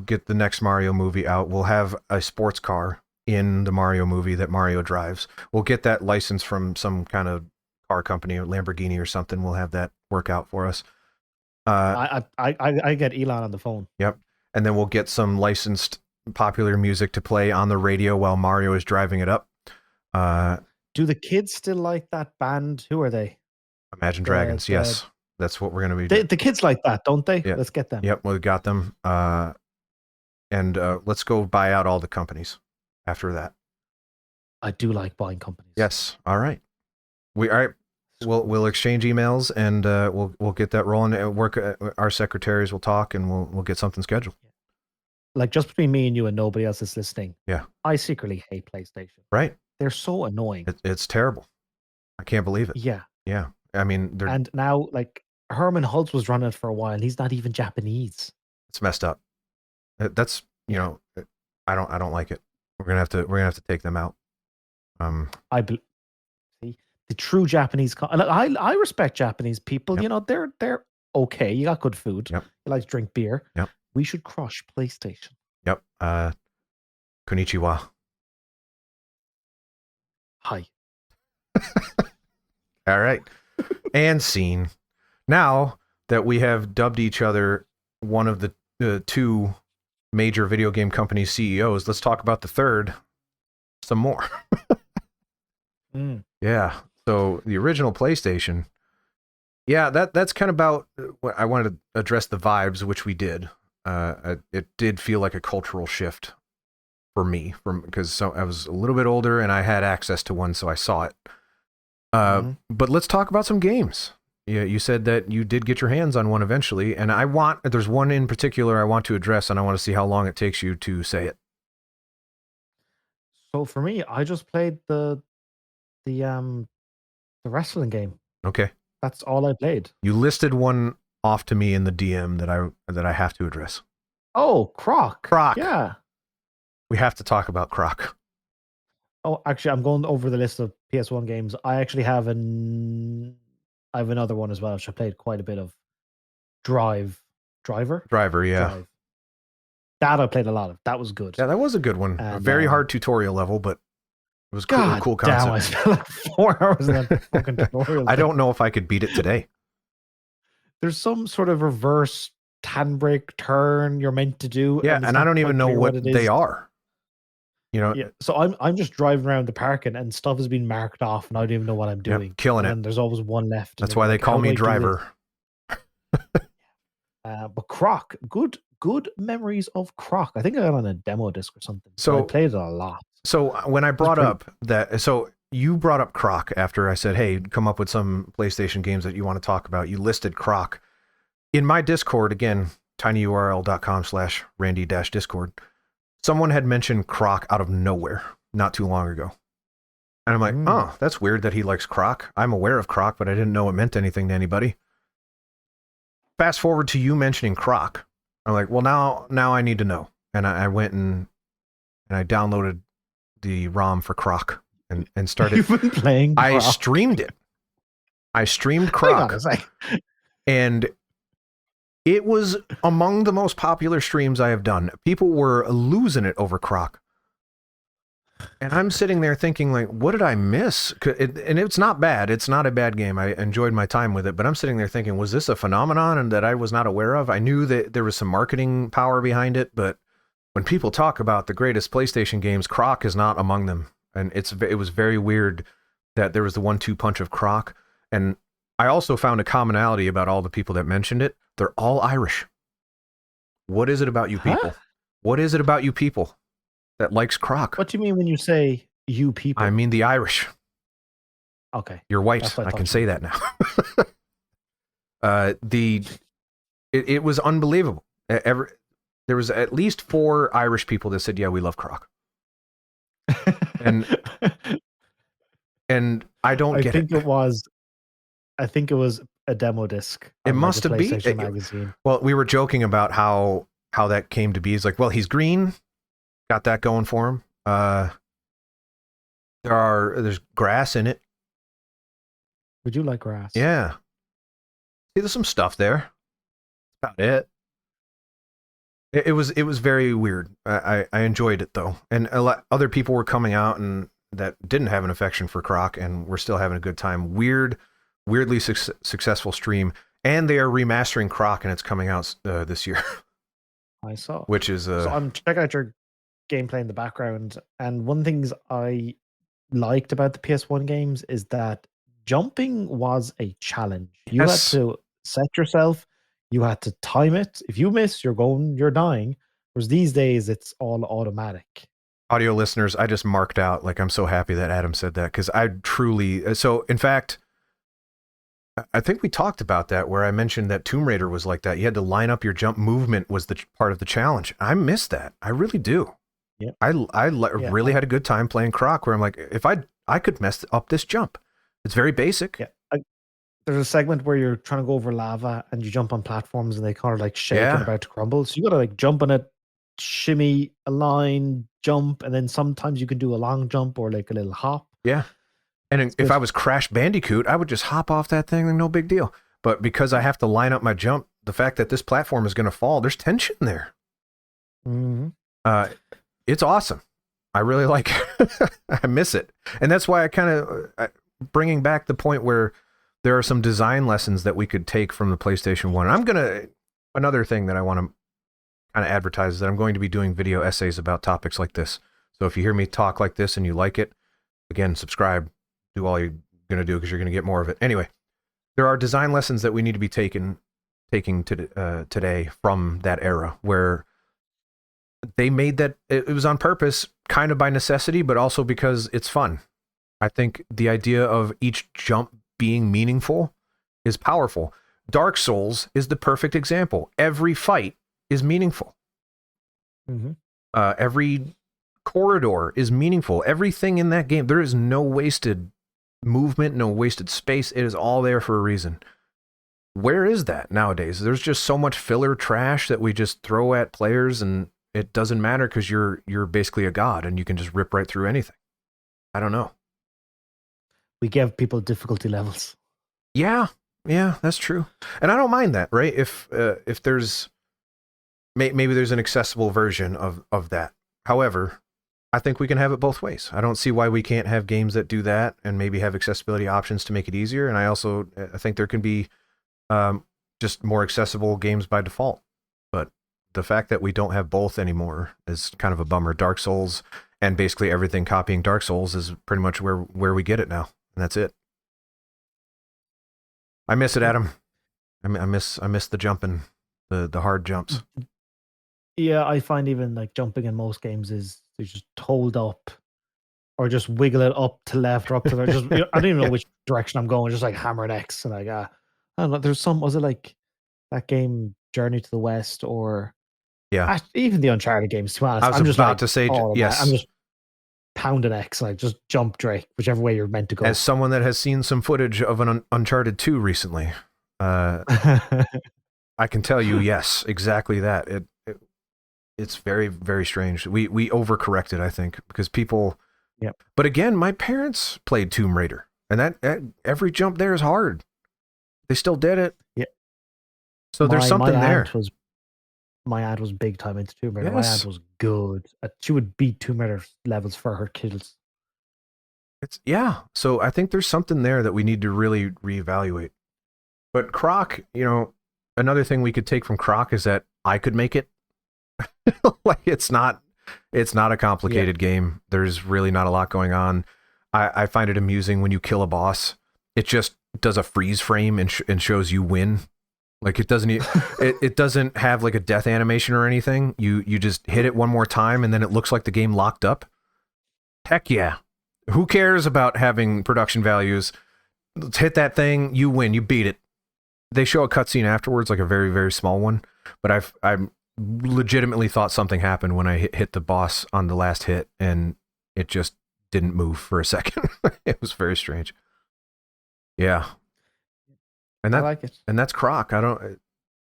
get the next Mario movie out. We'll have a sports car in the Mario movie that Mario drives. We'll get that license from some kind of car company, or Lamborghini or something. We'll have that work out for us. I get Elon on the phone. Yep. And then we'll get some licensed popular music to play on the radio while Mario is driving it up. Do the kids still like that band? Who are they? Imagine Dragons. Yes. That's what we're going to be doing. The kids like that, don't they? Yeah. Let's get them. Yep. We got them. And let's go buy out all the companies after that. I do like buying companies. Yes. All right. All right. We'll exchange emails, and we'll get that rolling. Our secretaries will talk, and we'll get something scheduled. Like just between me and you, and nobody else is listening. Yeah. I secretly hate PlayStation. Right. They're so annoying. It's terrible. I can't believe it. Yeah. Yeah. I mean, and now like Herman Hulst was running it for a while. He's not even Japanese. It's messed up. That's I don't like it. We're gonna have to take them out. See the true Japanese. I respect Japanese people. Yep. You know, they're okay. You got good food. Yep. You like to drink beer. Yep. We should crush PlayStation. Yep. Konnichiwa. Hi. All right. And scene. Now that we have dubbed each other one of the two major video game company CEOs, let's talk about the third some more. Yeah. So the original PlayStation. Yeah, that's kind of about what I wanted to address the vibes, which we did. It did feel like a cultural shift for me, because I was a little bit older and I had access to one, so I saw it. But let's talk about some games. Yeah, you said that you did get your hands on one eventually, and there's one in particular I want to address, and I want to see how long it takes you to say it. So for me, I just played the wrestling game. Okay. That's all I played. You listed one off to me in the DM that I have to address. Oh, Croc. Croc. Yeah. We have to talk about Croc. Oh, actually, I'm going over the list of PS1 games. I actually have I have another one as well, which I played quite a bit of. Driver, yeah. Drive. That I played a lot of. That was good. Yeah, that was a good one. And, a very hard tutorial level, but it was cool concept. Damn, I spent like 4 hours in that fucking tutorial. I don't know if I could beat it today. There's some sort of reverse handbrake turn you're meant to do. Yeah, and I don't even know what they are. You know, yeah. So I'm just driving around the parking and stuff has been marked off, and I don't even know what I'm doing. Yep, killing and it. There's always one left. That's why they call me Driver. But Croc, good memories of Croc. I think I got on a demo disc or something. So I played it a lot. So when I brought up that, so you brought up Croc after I said, hey, come up with some PlayStation games that you want to talk about. You listed Croc. In my Discord, again, tinyurl.com/Randy-Discord, someone had mentioned Croc out of nowhere not too long ago. And I'm like, oh, that's weird that he likes Croc. I'm aware of Croc, but I didn't know it meant anything to anybody. Fast forward to you mentioning Croc. I'm like, well, now I need to know. And I went and I downloaded the ROM for Croc and started. You've been playing Croc. I streamed it. I streamed Croc. And it was among the most popular streams I have done. People were losing it over Croc. And I'm sitting there thinking, like, what did I miss? And it's not bad. It's not a bad game. I enjoyed my time with it. But I'm sitting there thinking, was this a phenomenon and that I was not aware of? I knew that there was some marketing power behind it. But when people talk about the greatest PlayStation games, Croc is not among them. And it was very weird that there was the 1-2 punch of Croc. And I also found a commonality about all the people that mentioned it. They're all Irish. What is it about you people? What is it about you people that likes Croc? What do you mean when you say you people? I mean the Irish. Okay. You're white. I can say that now. It was unbelievable. There was at least 4 Irish people that said, yeah, we love Croc. And I don't get it. I think it was a demo disc. It must have been magazine. Well, we were joking about how that came to be. It's like, well, he's green, got that going for him. There's grass in it. Would you like grass? Yeah. See, there's some stuff there. That's about it. It was very weird. I enjoyed it though, and other people were coming out and that didn't have an affection for Croc, and we're still having a good time. Weirdly successful stream, and they are remastering Croc, and it's coming out this year. I saw. Which is so I'm checking out your gameplay in the background, and one of the things I liked about the PS1 games is that jumping was a challenge. You had to set yourself. You had to time it. If you miss, you're dying. Whereas these days, it's all automatic. Audio listeners, I just marked out, like, I'm so happy that Adam said that, because I truly, so in fact, I think we talked about that where I mentioned that Tomb Raider was like that. You had to line up your jump movement was the part of the challenge. I miss that. I really do. Yeah. I really had a good time playing Croc where I'm like, if I could mess up this jump. It's very basic. Yeah. There's a segment where you're trying to go over lava and you jump on platforms and they kind of like shake and about to crumble. So you got to like jump on it, shimmy, align, jump, and then sometimes you can do a long jump or like a little hop. Yeah. And if I was Crash Bandicoot, I would just hop off that thing and no big deal. But because I have to line up my jump, the fact that this platform is going to fall, there's tension there. Mm-hmm. It's awesome. I really like it. I miss it. And that's why I kind of bringing back the point where there are some design lessons that we could take from the PlayStation 1. Another thing that I want to kind of advertise is that I'm going to be doing video essays about topics like this. So if you hear me talk like this and you like it, again, subscribe, do all you're going to do because you're going to get more of it. Anyway, there are design lessons that we need to be taking today from that era where they made that it was on purpose, kind of by necessity, but also because it's fun. I think the idea of each jump being meaningful is powerful. Dark Souls is the perfect example. Every fight is meaningful. Mm-hmm. Every corridor is meaningful. Everything in that game, there is no wasted movement, no wasted space. It is all there for a reason. Where is that nowadays? There's just so much filler trash that we just throw at players, and it doesn't matter because you're basically a god and you can just rip right through anything. I don't know. We give people difficulty levels. Yeah, that's true, and I don't mind that. Right? If there's maybe there's an accessible version of that. However, I think we can have it both ways. I don't see why we can't have games that do that and maybe have accessibility options to make it easier. And I think there can be just more accessible games by default. But the fact that we don't have both anymore is kind of a bummer. Dark Souls and basically everything copying Dark Souls is pretty much where we get it now. And that's it. I miss it, Adam. I miss the jumping, the hard jumps. Yeah, I find even like jumping in most games is you just hold up or just wiggle it up to left or up to the just I don't even know which direction I'm going, just like hammer and X and like I don't know, there's was it like that game Journey to the West or even the Uncharted games, to be honest. I was I'm just about like, to say yes. I'm just pounding X, like just jump Drake, whichever way you're meant to go. As someone that has seen some footage of an Uncharted 2 recently, I can tell you, yes, exactly that. It's very, very strange. We overcorrected, I think, because people. Yep. But again, my parents played Tomb Raider, and that every jump there is hard. They still did it. Yeah. So there's something there. My aunt was big time into Tomb Raider. Yes. My aunt was good. She would beat Tomb Raider levels for her kids. So I think there's something there that we need to really reevaluate. But Croc, another thing we could take from Croc is that I could make it. Like it's not a complicated game. There's really not a lot going on. I find it amusing when you kill a boss. It just does a freeze frame and shows you win. Like it doesn't it doesn't have like a death animation or anything. You just hit it one more time and then it looks like the game locked up. Heck yeah. Who cares about having production values? Let's hit that thing, you win, you beat it. They show a cutscene afterwards, like a very, very small one, but I legitimately thought something happened when I hit the boss on the last hit and it just didn't move for a second. It was very strange. Yeah. And I like it. And that's Croc.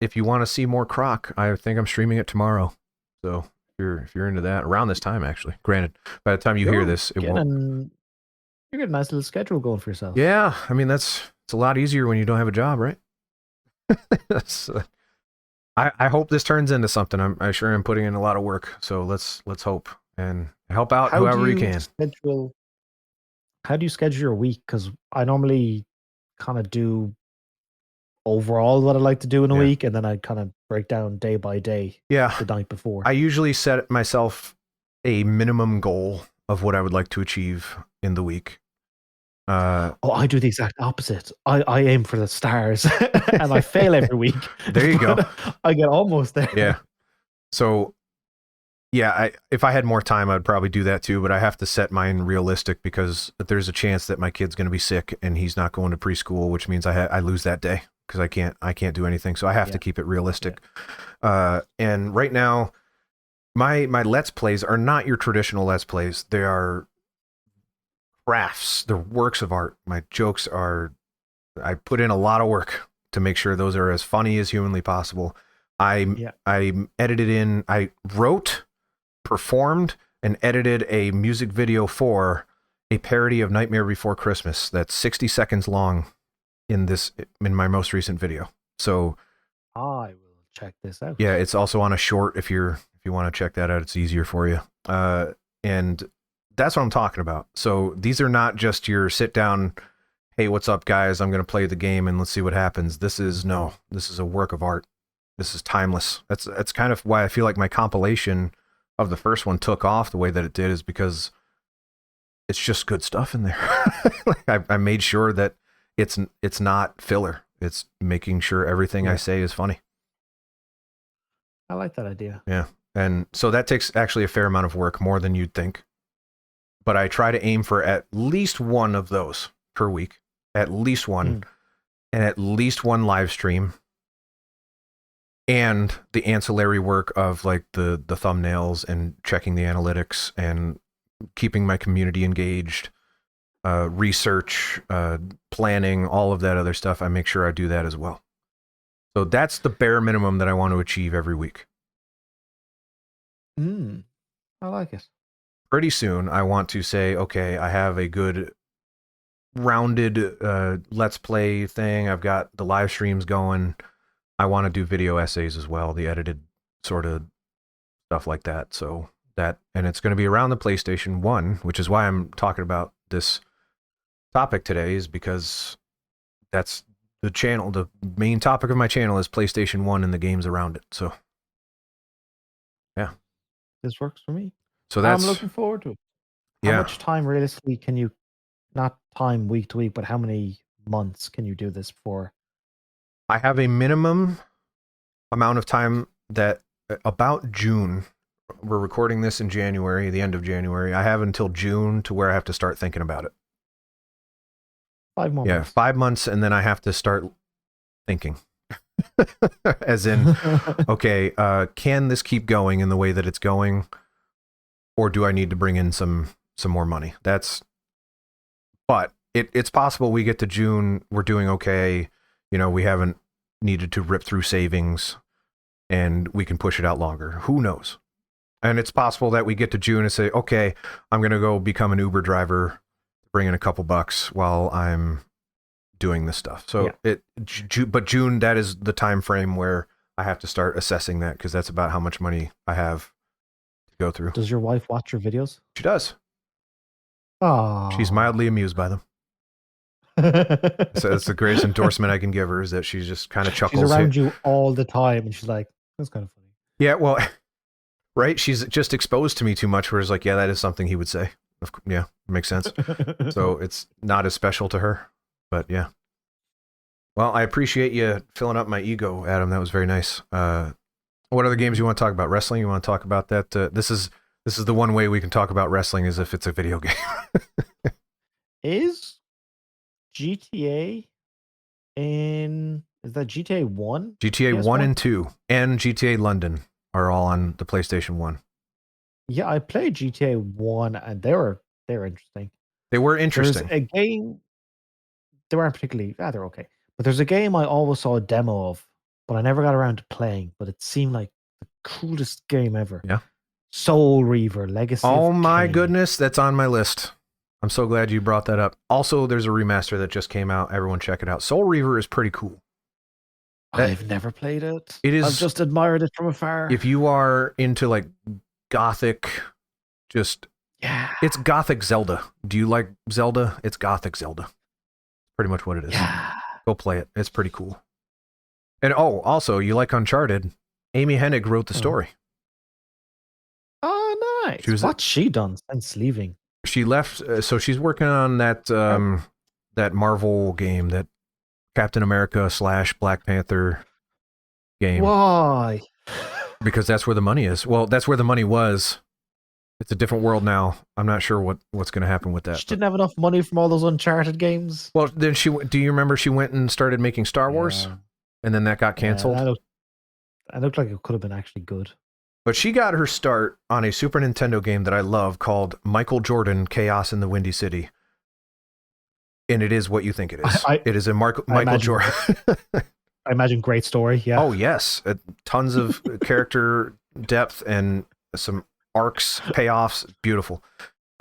If you want to see more Croc, I think I'm streaming it tomorrow. So if you're into that, around this time actually. Granted, by the time you hear this, it won't. You get a nice little schedule going for yourself. Yeah, I mean it's a lot easier when you don't have a job, right? So, I hope this turns into something. I sure am putting in a lot of work. So let's hope and help out whoever you can. How do you schedule your week? Because I normally kind of do overall what I like to do in a week, and then I kind of break down day by day. Yeah, the night before. I usually set myself a minimum goal of what I would like to achieve in the week. I do the exact opposite. I aim for the stars and I fail every week. There you go. I get almost there. Yeah. So if I had more time, I'd probably do that too, but I have to set mine realistic because there's a chance that my kid's going to be sick and he's not going to preschool, which means I lose that day because I can't do anything. So I have to keep it realistic. And right now my Let's Plays are not your traditional Let's Plays. They are crafts. They're works of art. My jokes I put in a lot of work to make sure those are as funny as humanly possible. I edited in, I wrote, performed, and edited a music video for a parody of Nightmare Before Christmas that's 60 seconds long in my most recent video. So I will check this out. yeah, it's also on a short if you want to check that out. It's easier for you. And that's what I'm talking about. So these are not just your sit down, hey, what's up, guys? I'm going to play the game and let's see what happens. This is a work of art. This is timeless. That's kind of why I feel like my compilation of the first one took off the way that it did, is because it's just good stuff in there. I made sure that it's not filler. It's making sure everything I say is funny. I like that idea. Yeah. And so that takes actually a fair amount of work, more than you'd think. But I try to aim for at least one of those per week, at least one, and at least one live stream. And the ancillary work of like the thumbnails and checking the analytics and keeping my community engaged, research, planning, all of that other stuff. I make sure I do that as well. So that's the bare minimum that I want to achieve every week. I like it. Pretty soon, I want to say, okay, I have a good rounded Let's Play thing. I've got the live streams going. I want to do video essays as well, the edited sort of stuff like that. So that, and it's going to be around the PlayStation 1, which is why I'm talking about this topic today, is because that's the channel. The main topic of my channel is PlayStation 1 and the games around it. So, yeah. This works for me. So that's, I'm looking forward to it. Yeah. How much time realistically can you, not time week to week, but how many months can you do this for? I have a minimum amount of time that about June. We're recording this in January, the end of January. I have until June to where I have to start thinking about it. 5 more months. 5 months, and then I have to start thinking. As in, okay, can this keep going in the way that it's going? Or do I need to bring in some more money? But it's possible we get to June, we're doing okay. You know, we haven't needed to rip through savings and we can push it out longer. Who knows? And it's possible that we get to June and say, okay, I'm going to go become an Uber driver, bring in a couple bucks while I'm doing this stuff. So but June, that is the time frame where I have to start assessing that, because that's about how much money I have to go through. Does your wife watch your videos? She does. Oh, She's mildly amused by them. So that's the greatest endorsement I can give her, is that she's just kind of chuckles. She's around you all the time, and she's like, "That's kind of funny." Yeah, well, right? She's just exposed to me too much, where it's like, yeah, that is something he would say. Yeah, makes sense. So it's not as special to her, but yeah. Well, I appreciate you filling up my ego, Adam. That was very nice. What other games you want to talk about? Wrestling? You want to talk about that? This is the one way we can talk about wrestling, is if it's a video game. Is GTA is that GTA 1? GTA PS1? 1 and 2 and GTA London are all on the PlayStation 1. Yeah, I played GTA 1 and they were interesting. They were interesting. There's a game, they weren't particularly, they're okay. But there's a game I always saw a demo of, but I never got around to playing, but it seemed like the coolest game ever. Yeah. Soul Reaver Legacy Oh of my Kain. goodness, that's on my list. I'm so glad you brought that up. Also, there's a remaster that just came out. Everyone check it out. Soul Reaver is pretty cool. I've never played it. It is. I've just admired it from afar. If you are into like gothic, it's gothic Zelda. Do you like Zelda? It's gothic Zelda. Pretty much what it is. Yeah. Go play it. It's pretty cool. And also, you like Uncharted. Amy Hennig wrote the story. Oh, nice. What's she done since leaving? She left, so she's working on that that Marvel game, that Captain America / Black Panther game. Why? Because that's where the money is. Well, that's where the money was. It's a different world now. I'm not sure what's going to happen with that. She didn't have enough money from all those Uncharted games. Well, then do you remember she went and started making Star Wars? And then that got canceled? Yeah, that looked like it could have been actually good. But she got her start on a Super Nintendo game that I love called Michael Jordan Chaos in the Windy City. And it is what you think it is. It is a Michael Jordan. I imagine great story, yeah. Oh, yes. Tons of character depth and some arcs, payoffs. Beautiful.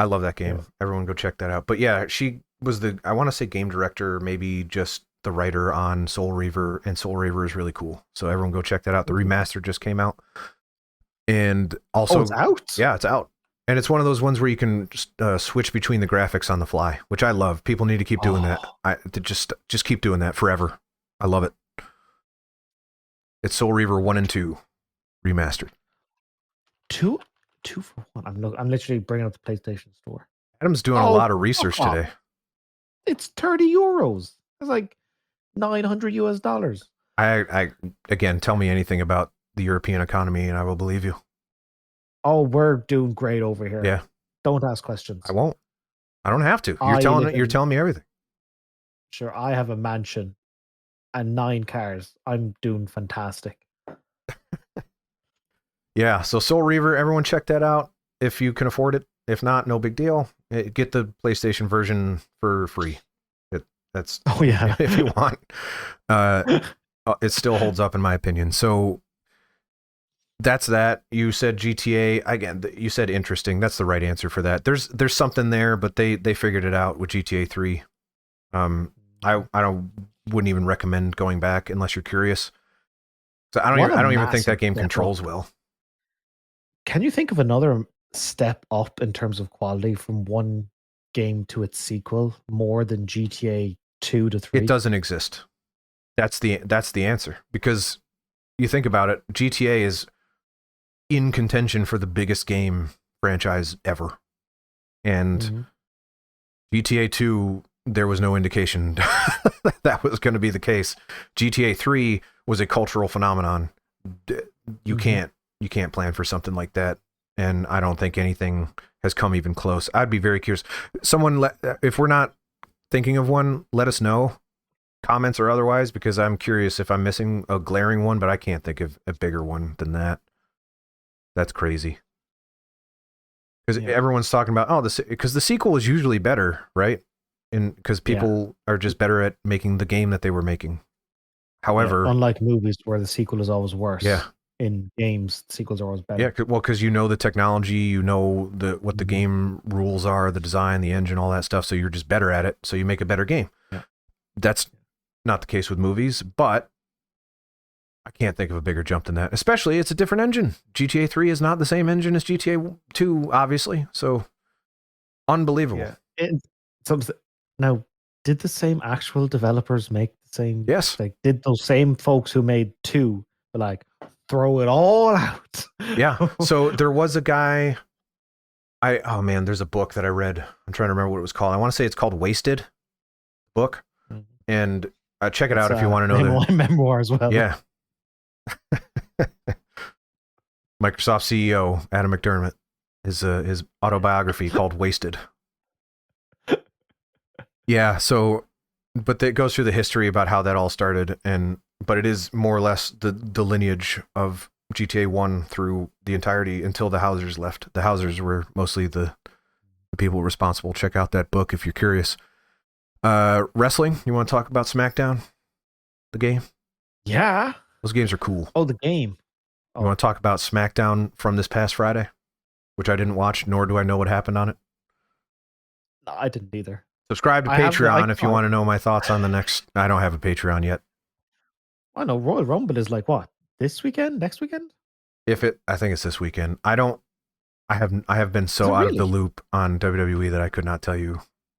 I love that game. Yeah. Everyone go check that out. But yeah, she was I want to say game director, maybe just the writer on Soul Reaver, and Soul Reaver is really cool. So everyone go check that out. The remaster just came out. And also, Oh, it's out? yeah, it's out. And it's one of those ones where you can switch between the graphics on the fly, which I love. People need to keep doing that. Just keep doing that forever. I love it. It's Soul Reaver 1 and 2 remastered. Two for one. I'm literally bringing up the PlayStation Store. Adam's doing a lot of research today. It's 30 euros. It's like $900 US. I again, tell me anything about the European economy and I will believe you. Oh, we're doing great over here. Yeah. Don't ask questions. I won't. I don't have to. You're telling me everything. Sure, I have a mansion and 9 cars. I'm doing fantastic. Yeah, so Soul Reaver, everyone check that out if you can afford it. If not, no big deal. Get the PlayStation version for free. That's if you want. It still holds up in my opinion. So that's that. You said GTA again. You said interesting. That's the right answer for that. There's something there, but they figured it out with GTA 3. I wouldn't even recommend going back unless you're curious. So I don't even think that game controls well. Can you think of another step up in terms of quality from one game to its sequel more than GTA 2 to 3? It doesn't exist. That's the answer, because you think about it, GTA is in contention for the biggest game franchise ever. And GTA 2, there was no indication that was going to be the case. GTA 3 was a cultural phenomenon. You can't plan for something like that, and I don't think anything has come even close. I'd be very curious. If we're not thinking of one, let us know, comments or otherwise, because I'm curious if I'm missing a glaring one, but I can't think of a bigger one than that. That's crazy. Because everyone's talking about, because the sequel is usually better, right? And because people are just better at making the game that they were making. However, unlike movies where the sequel is always worse. Yeah. In games, sequels are always better. Yeah, well, because you know the technology, you know what the game rules are, the design, the engine, all that stuff. So you're just better at it. So you make a better game. Yeah. That's not the case with movies, but I can't think of a bigger jump than that. Especially, it's a different engine. GTA 3 is not the same engine as GTA 2, obviously. So unbelievable. Yeah. Now, did the same actual developers make the same? Yes. Like, did those same folks who made 2 like throw it all out? Yeah. So there was a guy. There's a book that I read. I'm trying to remember what it was called. I want to say it's called Wasted book. And check it out if you want to know. My memoir as well. Yeah. Microsoft CEO Adam McDermott, his autobiography called Wasted. Yeah. So, but it goes through the history about how that all started, but it is more or less the lineage of GTA 1 through the entirety until the Housers left. The Housers were mostly the people responsible. Check out that book if you're curious. Wrestling, you want to talk about SmackDown? The game? Yeah. Those games are cool. Oh, the game. You want to talk about SmackDown from this past Friday, which I didn't watch, nor do I know what happened on it? No, I didn't either. Subscribe to Patreon if you want to know my thoughts on the next. I don't have a Patreon yet. I know Royal Rumble is like what? This weekend? Next weekend? I think it's this weekend. I have been so out of the loop on WWE that I could not tell you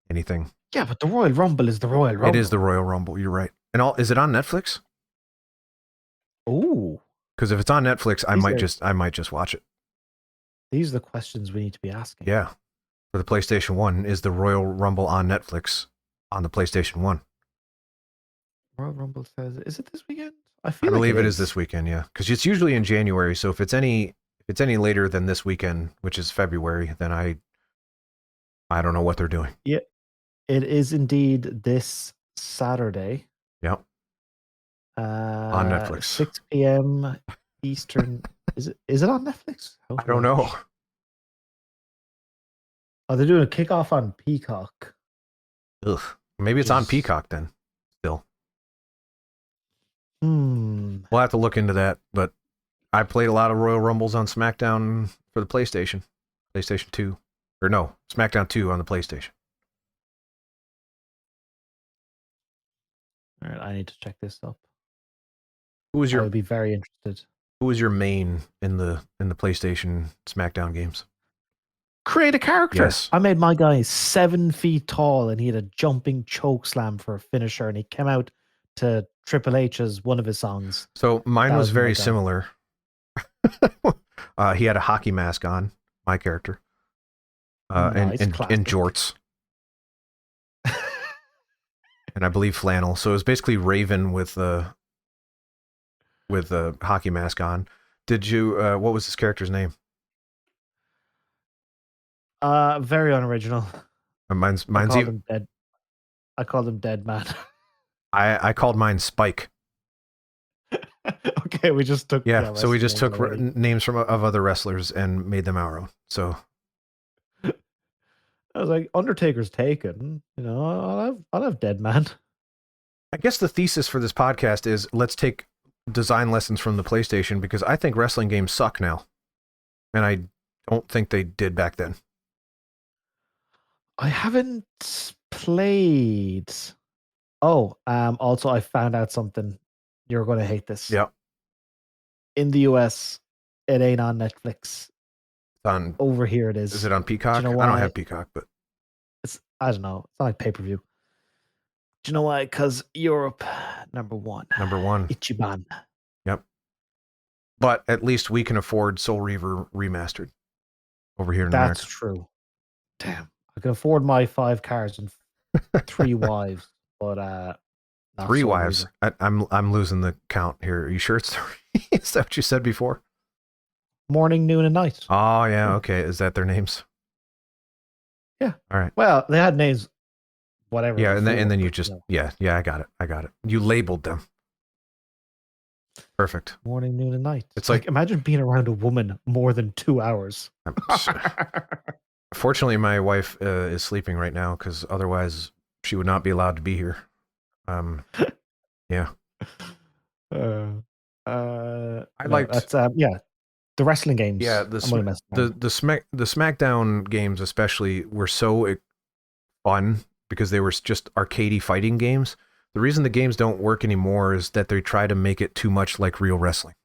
anything. Yeah, but the Royal Rumble is the Royal Rumble. It is the Royal Rumble. You're right. And is it on Netflix? Oh. Because if it's on Netflix, I might just watch it. These are the questions we need to be asking. Yeah. For the PlayStation 1, is the Royal Rumble on Netflix on the PlayStation 1? Royal Rumble says, is it this weekend? I believe it is this weekend, yeah. Because it's usually in January, so if it's any later than this weekend, which is February, then I don't know what they're doing. Yeah. It is indeed this Saturday. Yep. On Netflix. 6 p.m. Eastern. Is it on Netflix? I don't know. Oh, they're doing a kickoff on Peacock. Ugh. Maybe it's on Peacock then. Still. We'll have to look into that, but I played a lot of Royal Rumbles on SmackDown for the PlayStation 2. Or no, SmackDown 2 on the PlayStation. All right, I need to check this up. Who was I your would be very interested. Who was your main in the PlayStation SmackDown games? Create a character. Yes. I made my guy 7 feet tall, and he had a jumping choke slam for a finisher, and he came out to Triple H as one of his songs. So mine That was was my very guy. similar. He had a hockey mask on, my character, Nice, and classic. jorts, and I believe flannel. So it was basically Raven with a hockey mask on. Did you? What was his character's name? Very unoriginal. Mine's I called e- him Dead. I called him Dead Man. I called mine Spike. Okay, we just took Yeah, so we just wrestling took names already. names of other wrestlers and made them our own. So I was like, Undertaker's taken. I'll have Dead Man. I guess the thesis for this podcast is let's take design lessons from the PlayStation because I think wrestling games suck now, and I don't think they did back then. I haven't played. Oh, also I found out something. You're going to hate this. Yeah, In the US, it ain't on Netflix. on Over here it is. is it on Peacock? Do you know I don't why? have Peacock, but I don't know. It's not like pay-per-view. Do you know why? Because Europe, number one. Ichiban. Yep. But at least we can afford Soul Reaver remastered over here in That's America. true. Damn. I can afford my 5 cars and 3 wives, but not 3 Soul wives. Reaver. I'm losing the count here. Are you sure it's 3? Is that what you said before? Morning, noon, and night. Oh yeah, okay. Is that their names? Yeah. All right. Well, they had names, whatever. Yeah, and then you before, just know. yeah, I got it. You labeled them. Perfect. Morning, noon, and night. It's like imagine being around a woman more than 2 hours. Fortunately, my wife is sleeping right now because otherwise she would not be allowed to be here. Yeah. I liked that's the wrestling games. Yeah, the SmackDown games especially were so fun because they were just arcadey fighting games. The reason the games don't work anymore is that they try to make it too much like real wrestling.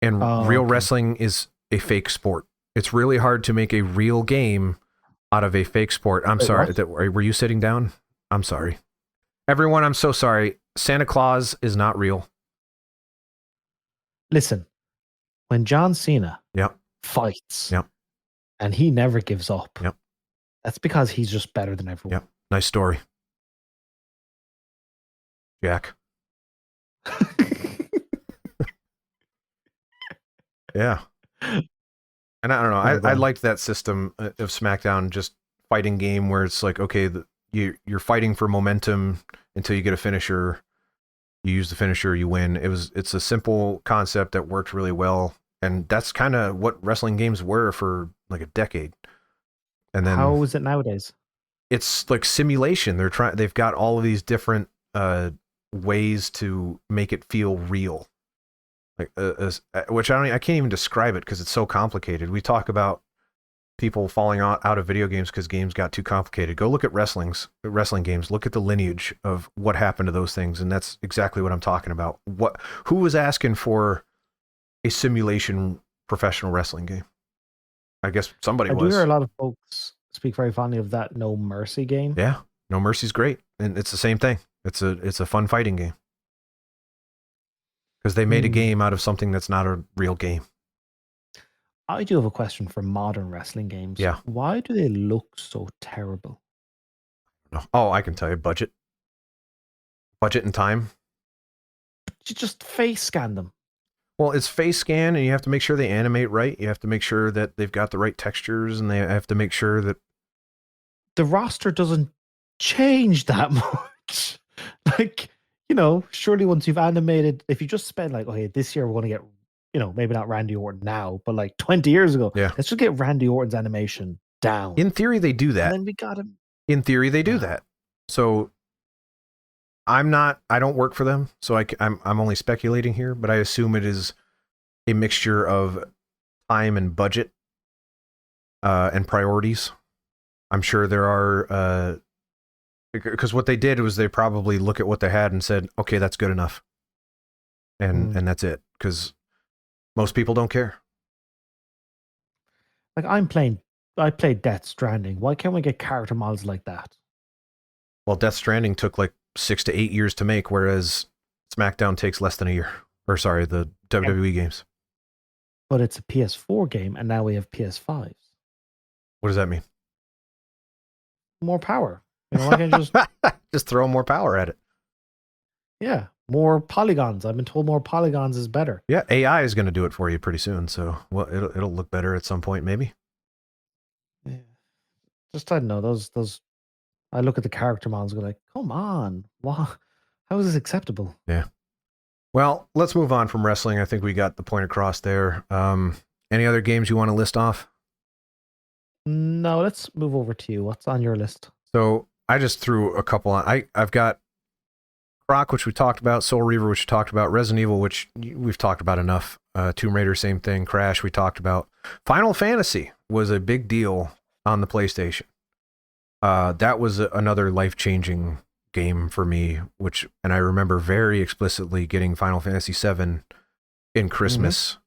And real wrestling is a fake sport. It's really hard to make a real game out of a fake sport. I'm sorry. Were you sitting down? I'm sorry. Everyone, I'm so sorry. Santa Claus is not real. Listen, when John Cena fights and he never gives up, that's because he's just better than everyone. Yep. Nice story. Jack. Yeah. And I don't know. I liked that system of SmackDown, just fighting game where it's like, okay, you're fighting for momentum until you get a finisher. You use the finisher, you win. It's a simple concept that worked really well, and that's kind of what wrestling games were for like a decade. And then how is it nowadays? It's like simulation. They've got all of these different ways to make it feel real. Like which I can't even describe it because it's so complicated. We talk about people falling out of video games because games got too complicated. Go look at wrestling games. Look at the lineage of what happened to those things, and that's exactly what I'm talking about. Who was asking for a simulation professional wrestling game? I guess somebody was. I do hear a lot of folks speak very fondly of that No Mercy game. Yeah, No Mercy's great, and it's the same thing. It's a fun fighting game because they made a game out of something that's not a real game. I do have a question for modern wrestling games. Yeah. Why do they look so terrible? Oh, I can tell you. Budget and time. You just face scan them. Well, it's face scan, and you have to make sure they animate right. You have to make sure that they've got the right textures, and they have to make sure that the roster doesn't change that much. Like, surely once you've animated, if you just spend like, okay, this year we're going to get, maybe not Randy Orton now, but like 20 years ago, let's just get Randy Orton's animation down. In theory, they do that. And then we got him. In theory, they do that. So I don't work for them, so I'm only speculating here, but I assume it is a mixture of time and budget and priorities. I'm sure there are, because what they did was they probably look at what they had and said, okay, that's good enough. And that's it. Because most people don't care. Like I played Death Stranding. Why can't we get character models like that? Well, Death Stranding took like 6 to 8 years to make, whereas SmackDown takes less than a year. Or sorry, the WWE games. But it's a PS4 game, and now we have PS5s. What does that mean? More power. You know, why can't you just throw more power at it? Yeah, more polygons. I've been told more polygons is better. Yeah, AI is going to do it for you pretty soon, so well, it'll look better at some point, maybe. Yeah. Just I don't know those. I look at the character models and go like, come on, wow, how is this acceptable? Yeah. Well, let's move on from wrestling. I think we got the point across there. Any other games you want to list off? No, let's move over to you. What's on your list? So I just threw a couple on. I've got Croc, which we talked about, Soul Reaver, which we talked about, Resident Evil, which we've talked about enough, Tomb Raider, same thing, Crash, we talked about. Final Fantasy was a big deal on the PlayStation. That was another life-changing game for me, and I remember very explicitly getting Final Fantasy VII in Christmas,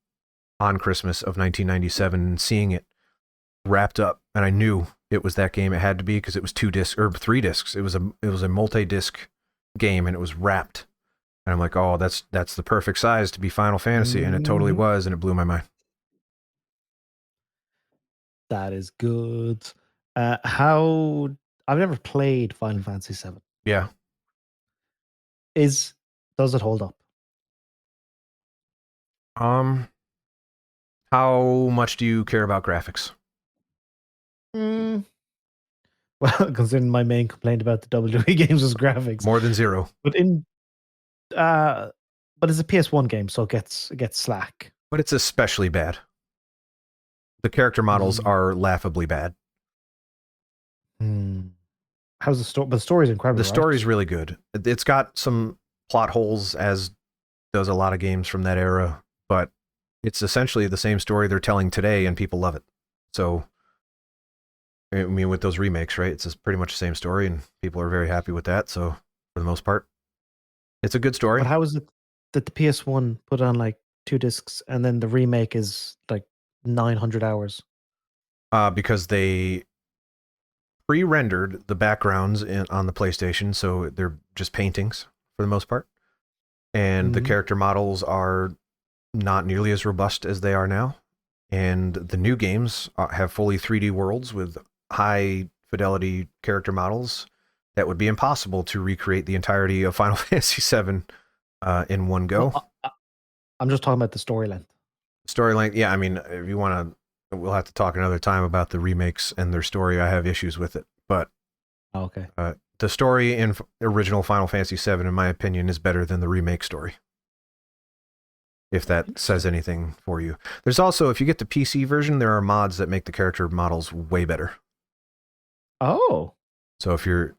on Christmas of 1997, and seeing it wrapped up, and I knew it was that game. It had to be, because it was 2 discs or 3 discs. It was a multi-disc game, and it was wrapped. And I'm like, oh, that's the perfect size to be Final Fantasy, and it totally was, and it blew my mind. That is good. I've never played Final Fantasy VII. Yeah. Does it hold up? How much do you care about graphics? Well, considering my main complaint about the WWE games was graphics. More than 0. But but it's a PS1 game, so it gets slack. But it's especially bad. The character models are laughably bad. How's the story? But the story's incredible. The story's really good. It's got some plot holes, as does a lot of games from that era, but it's essentially the same story they're telling today, and people love it. So, I mean, with those remakes, right? It's pretty much the same story, and people are very happy with that. So, for the most part, it's a good story. But how is it that the PS1 put on like 2 discs, and then the remake is like 900 hours? Because they pre-rendered the backgrounds on the PlayStation, so they're just paintings for the most part, and the character models are not nearly as robust as they are now, and the new games have fully 3D worlds with high fidelity character models that would be impossible to recreate the entirety of Final Fantasy VII in one go. Well, I'm just talking about the story length. Story length, yeah. I mean, if you want to, we'll have to talk another time about the remakes and their story. I have issues with it, but okay. The story in original Final Fantasy VII, in my opinion, is better than the remake story. If that says anything for you. There's also, if you get the PC version, there are mods that make the character models way better. Oh. So if you're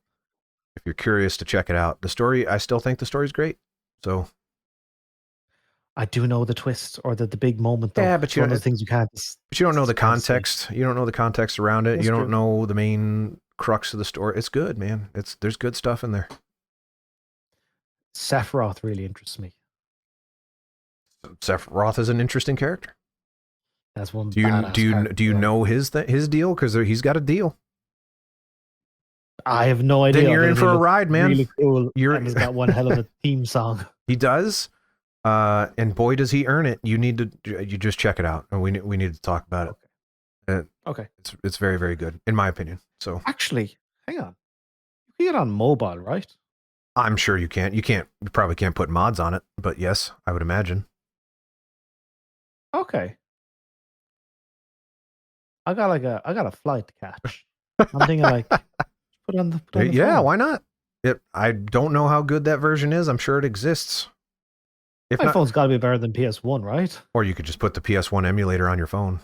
curious to check it out, the story, I still think the story's great. So I do know the twist or the big moment, though. Yeah, but it's one of the things you can't. But you don't know the context. You don't know the context around it. That's you don't true. know the main crux of the story. It's good, man. There's good stuff in there. Sephiroth really interests me. Sephiroth is an interesting character. That's one. Do you know his deal? Because he's got a deal. I have no idea. Then you're in for a ride, man. Really cool. And he's got one hell of a theme song. He does. And boy, does he earn it. You just check it out, and we need to talk about it. Okay. It's very, very good, in my opinion. So actually, hang on. You can get it on mobile, right? I'm sure you can. You probably can't put mods on it, but yes, I would imagine. Okay. I got a flight to catch. I'm thinking like put on the phone. Why not? I don't know how good that version is. I'm sure it exists. My phone's got to be better than PS1, right? Or you could just put the PS1 emulator on your phone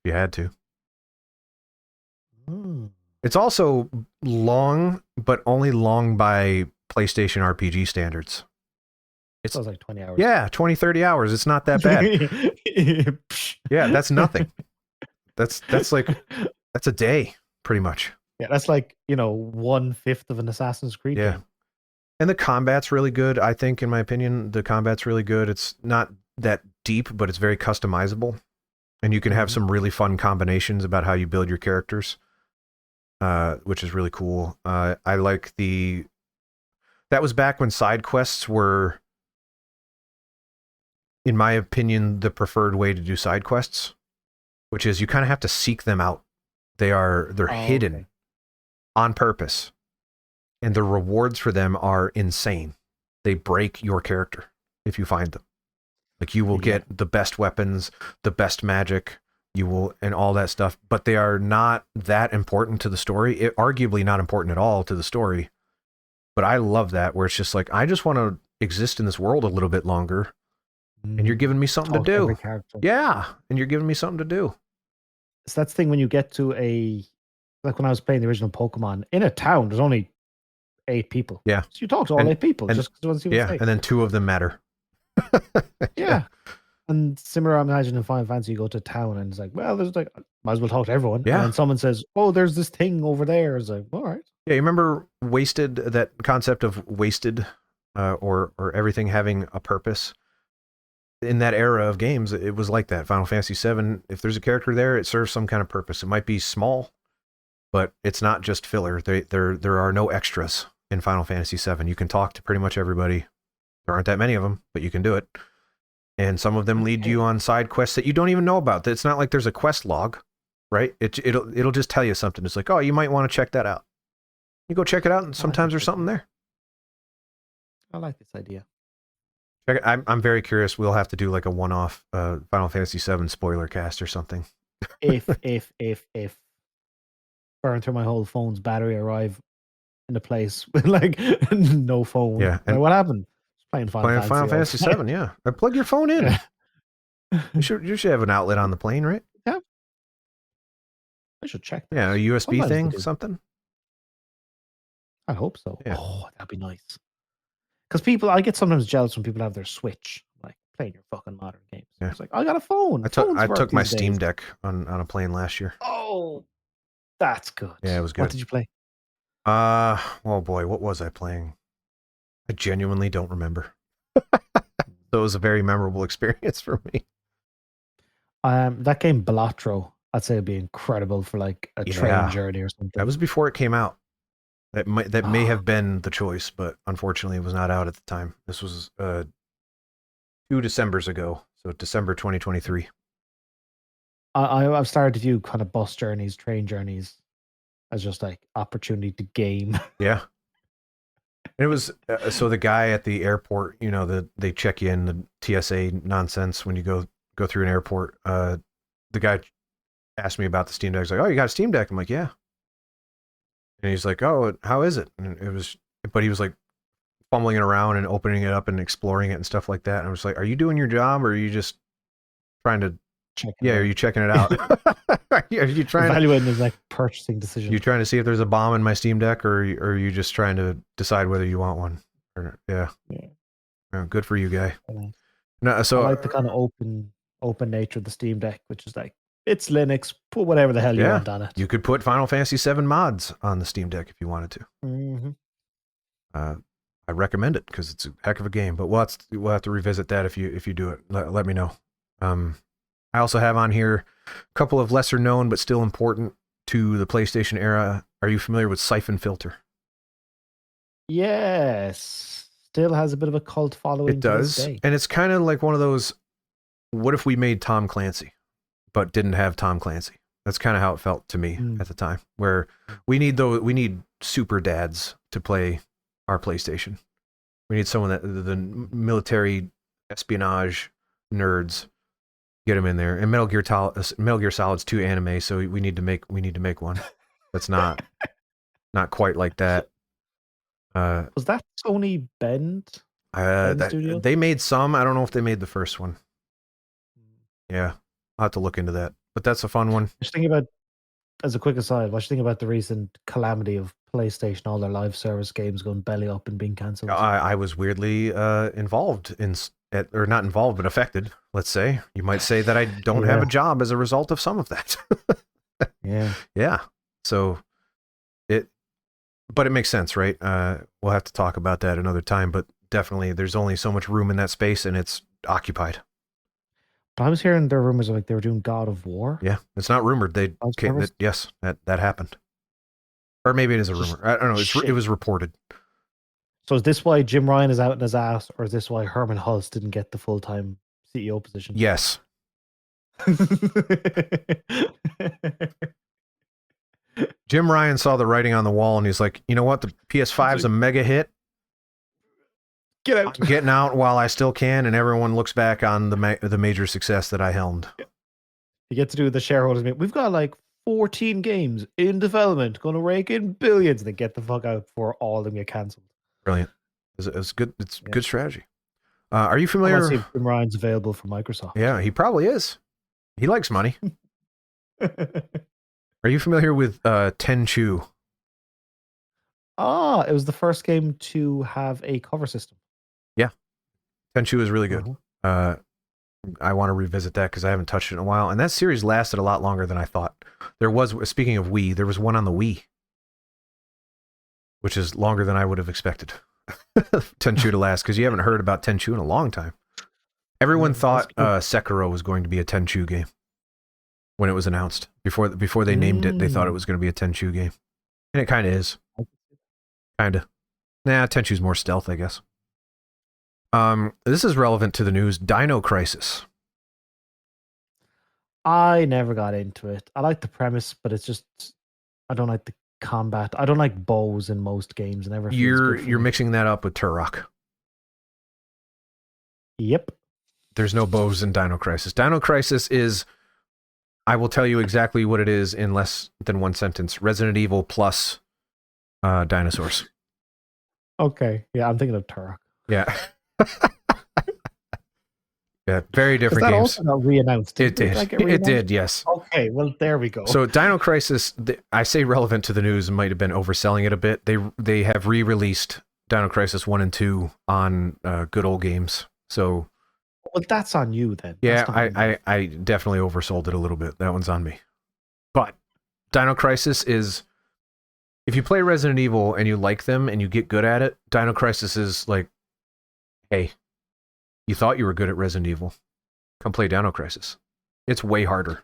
if you had to. It's also long, but only long by PlayStation RPG standards. It was like 20 hours. Yeah, 20, 30 hours. It's not that bad. Yeah, that's nothing. That's like that's a day pretty much. Yeah, that's like 1/5 of an Assassin's Creed Yeah. game. And the combat's really good. I think, in my opinion, the combat's really good. It's not that deep, but it's very customizable, and you can have some really fun combinations about how you build your characters, which is really cool. I like that was back when side quests were, in my opinion, the preferred way to do side quests, which is you kind of have to seek them out. They're hidden Okay. on purpose, and the rewards for them are insane. They break your character if you find them. Like you will get the best weapons, the best magic, and all that stuff, but they are not that important to the story. Arguably not important at all to the story. But I love that, where it's just like, I just want to exist in this world a little bit longer, and you're giving me something to do. Every character. Yeah, and you're giving me something to do. So that's the thing when you get to like when I was playing the original Pokemon, in a town, there's only 8 people. Yeah. So you talk to all 8 people just because you want to see what they say. And then 2 of them matter. Yeah. And similar, I imagine in Final Fantasy, you go to town and it's like, well, there's like, might as well talk to everyone. Yeah. And then someone says, oh, there's this thing over there. It's like, all right. Yeah, you remember Wasted, that concept of wasted, or everything having a purpose? In that era of games, it was like that. Final Fantasy VII, if there's a character there, it serves some kind of purpose. It might be small, but it's not just filler. There are no extras in Final Fantasy VII. You can talk to pretty much everybody. There aren't that many of them, but you can do it. And some of them lead you on side quests that you don't even know about. It's not like there's a quest log, right? It'll just tell you something. It's like, oh, you might want to check that out. You go check it out, and sometimes there's something there. I like this idea. I'm very curious. We'll have to do like a one-off Final Fantasy VII spoiler cast or something. If burn through my whole phone's battery, arrive in a place with like no phone. Yeah. And like, what happened? Playing Final Fantasy VII, yeah. Plug your phone in. Yeah. You should have an outlet on the plane, right? Yeah. I should check that. Yeah, a USB thing, something. I hope so. Yeah. Oh, that'd be nice. Because I get sometimes jealous when people have their Switch, like playing your fucking modern games. Yeah. It's like, I got a phone. I took my Steam Deck on a plane last year. Oh, that's good. Yeah, it was good. What did you play? Oh boy, what was I playing? I genuinely don't remember. So it was a very memorable experience for me. That game Balatro, I'd say it'd be incredible for like a train journey or something. That was before it came out. That may have been the choice, but unfortunately it was not out at the time. This was 2 Decembers ago, so December 2023. I've started to view kind of bus journeys, train journeys as just like opportunity to game. Yeah. It was so the guy at the airport, they check you in, the TSA nonsense when you go through an airport. The guy asked me about the Steam Deck. He's like, "Oh, you got a Steam Deck?" I'm like, "Yeah." And he's like, "Oh, how is it?" And but he was like fumbling it around and opening it up and exploring it and stuff like that. And I was like, "Are you doing your job, or are you just trying to check it out? Are you checking it out? Are you trying evaluating his like purchasing decision? You trying to see if there's a bomb in my Steam Deck, or are you just trying to decide whether you want one?" Yeah. Good for you, guy. No, so I like the kind of open nature of the Steam Deck, which is like, it's Linux, put whatever the hell you want on it. You could put Final Fantasy VII mods on the Steam Deck if you wanted to. Mm-hmm. I recommend it because it's a heck of a game, but we'll have to revisit that if you do it. Let me know. I also have on here a couple of lesser known but still important to the PlayStation era. Are you familiar with Siphon Filter? Yes. Still has a bit of a cult following. It does. And it's kind of like one of those, what if we made Tom Clancy, but didn't have Tom Clancy? That's kind of how it felt to me at the time, where we need super dads to play our PlayStation. We need someone that the military espionage nerds, get them in there. And Metal Gear Solid's 2 anime, so we need to make one that's not quite like that. Was that Sony Bend? Studio? They made some. I don't know if they made the first one. Yeah, I'll have to look into that. But that's a fun one. Just thinking about, as a quick aside, what you think about the recent calamity of PlayStation, all their live service games going belly up and being cancelled? I was weirdly involved in or not involved, but affected, let's say. You might say that I don't have a job as a result of some of that. Yeah. Yeah. So but it makes sense, right? We'll have to talk about that another time, but definitely there's only so much room in that space and it's occupied. But I was hearing there were rumors like they were doing God of War. Yeah. It's not rumored. Yes, that happened. Or maybe it is a rumor. I don't know. It was reported. So is this why Jim Ryan is out in his ass, or is this why Herman Hulst didn't get the full-time CEO position? Yes. Jim Ryan saw the writing on the wall and he's like, you know what? The PS5 is a mega hit. Get out. I'm getting out while I still can, and everyone looks back on the major success that I helmed. You get to do the shareholders meeting. We've got like 14 games in development, going to rake in billions, and then get the fuck out before all of them get cancelled. Brilliant. It's good. It's good strategy. Are you familiar? Let's see if Jim Ryan's available for Microsoft. Yeah, he probably is. He likes money. Are you familiar with Tenchu? It was the first game to have a cover system. Yeah, Tenchu is really good. I want to revisit that because I haven't touched it in a while, and that series lasted a lot longer than I thought. Speaking of Wii, there was one on the Wii, which is longer than I would have expected Tenchu to last, because you haven't heard about Tenchu in a long time. Everyone thought Sekiro was going to be a Tenchu game when it was announced. Before they named it, they thought it was going to be a Tenchu game, and it kind of is. Kind of. Nah, Tenchu's more stealth, I guess. This is relevant to the news. Dino Crisis. I never got into it. I like the premise, but it's just I don't like the combat. I don't like bows in most games. Never. You're mixing that up with Turok. Yep. There's no bows in Dino Crisis. Dino Crisis is, I will tell you exactly what it is in less than one sentence. Resident Evil plus dinosaurs. Okay. Yeah, I'm thinking of Turok. Yeah. Yeah, very different that games. Also got re-announced. It did. It did, yes. Okay, well, there we go. So Dino Crisis, I say relevant to the news, might have been overselling it a bit. They have re-released Dino Crisis 1 and 2 on Good Old Games. So, well, that's on you then. Yeah, I definitely oversold it a little bit. That one's on me. But Dino Crisis is, if you play Resident Evil and you like them and you get good at it, Dino Crisis is like, hey, you thought you were good at Resident Evil. Come play Dino Crisis. It's way harder.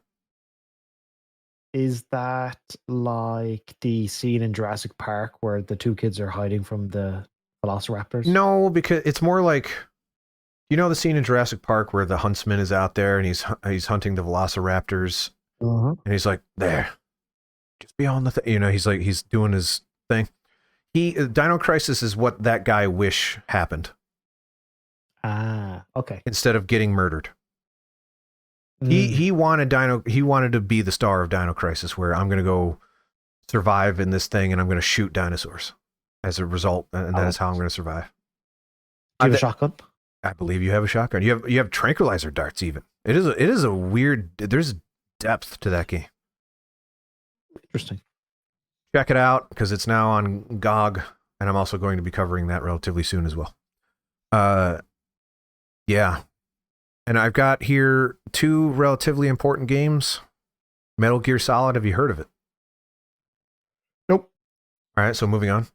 Is that like the scene in Jurassic Park where the two kids are hiding from the velociraptors? No, because it's more like, you know the scene in Jurassic Park where the huntsman is out there and he's hunting the velociraptors, and he's like, there, just beyond the thing. You know, he's doing his thing. Dino Crisis is what that guy wish happened. Ah, okay. Instead of getting murdered. He wanted to be the star of Dino Crisis, where I'm going to go survive in this thing and I'm going to shoot dinosaurs as a result, and that is how I'm going to survive. Do you have a shotgun? I believe you have a shotgun. You have tranquilizer darts even. It is a weird, there's depth to that game. Interesting. Check it out because it's now on GOG, and I'm also going to be covering that relatively soon as well. Yeah. And I've got here 2 relatively important games. Metal Gear Solid, have you heard of it? Nope. All right, so moving on.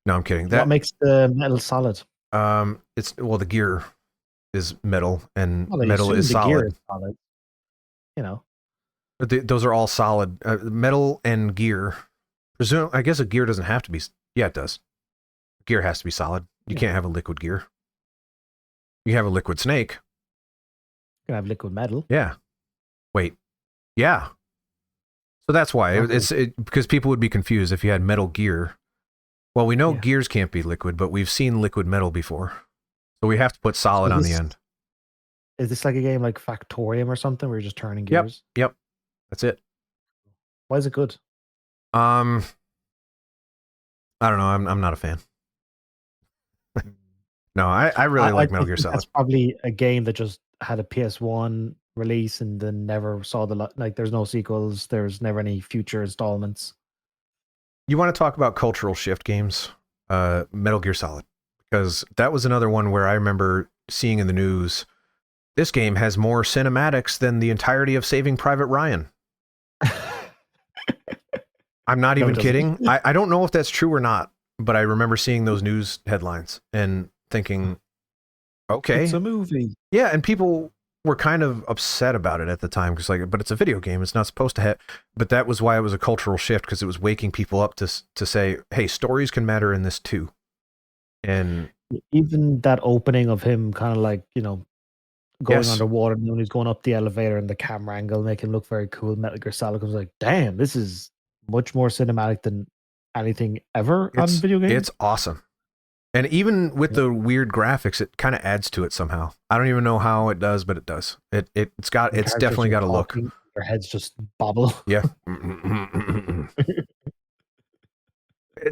No, I'm kidding. What makes the metal solid? The gear is metal, and well, metal is solid. Gear is solid. You know. Those are all solid. Metal and gear. I guess a gear doesn't have to be. Yeah, it does. Gear has to be solid. You can't have a liquid gear. You have a liquid snake. You can have liquid metal. Yeah. Wait. Yeah. So that's why. Okay. Because people would be confused if you had Metal Gear. Well, we know gears can't be liquid, but we've seen liquid metal before. So we have to put solid on the end. Is this like a game like Factorium or something where you're just turning gears? Yep. That's it. Why is it good? I don't know. I'm not a fan. No, I really like Metal Gear Solid. That's probably a game that just had a PS1 release and then never saw there's no sequels, there's never any future installments. You want to talk about cultural shift games? Metal Gear Solid. Because that was another one where I remember seeing in the news, this game has more cinematics than the entirety of Saving Private Ryan. I'm not even kidding. I don't know if that's true or not, but I remember seeing those news headlines and thinking, okay. It's a movie. Yeah, and people were kind of upset about it at the time because, like, but it's a video game. It's not supposed to have. But that was why it was a cultural shift, because it was waking people up to say, hey, stories can matter in this too. And even that opening of him kind of like, going underwater, and when he's going up the elevator and the camera angle make him look very cool. Metal Gear Solid was like, damn, this is much more cinematic than anything ever on video games. It's awesome. And even with the weird graphics, it kind of adds to it somehow. I don't even know how it does, but it does. It's definitely got a look. Their heads just bobble. Yeah.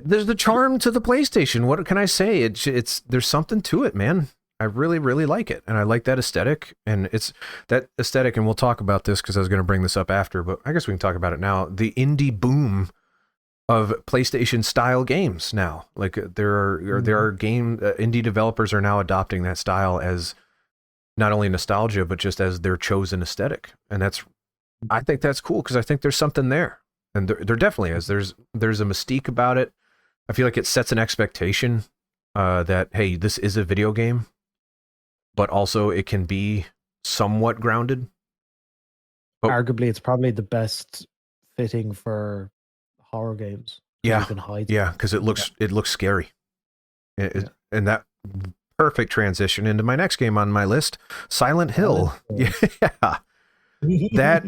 There's the charm to the PlayStation. What can I say? There's something to it, man. I really, really like it. And I like that aesthetic. And it's that aesthetic, and we'll talk about this because I was going to bring this up after, but I guess we can talk about it now. The indie boom of PlayStation style games now. Like there are indie developers are now adopting that style as not only nostalgia, but just as their chosen aesthetic. And I think that's cool, because I think there's something there. And there definitely is. There's a mystique about it. I feel like it sets an expectation that, hey, this is a video game, but also it can be somewhat grounded. But arguably, it's probably the best fitting for horror games. Yeah, you can hide. Yeah, because it looks scary. And that perfect transition into my next game on my list, Silent Hill. Yeah, that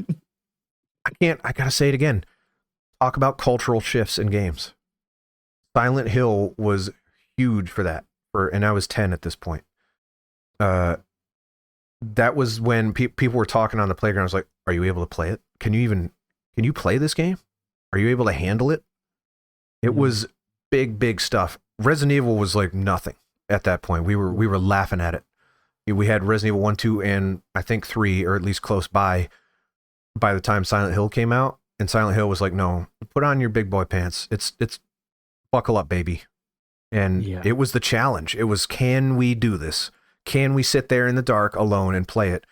I gotta say it again. Talk about cultural shifts in games. Silent Hill was huge for that. And I was 10 at this point. That was when people were talking on the playground. I was like, "Are you able to play it? Can you play this game? Are you able to handle it?" It was big stuff. Resident Evil was like nothing at that point. We were laughing at it. We had Resident Evil 1, 2, and I think 3, or at least close by the time Silent Hill came out. And Silent Hill was like, no, put on your big boy pants. It's buckle up, baby. And It was the challenge. It was, can we do this? Can we sit there in the dark alone and play it?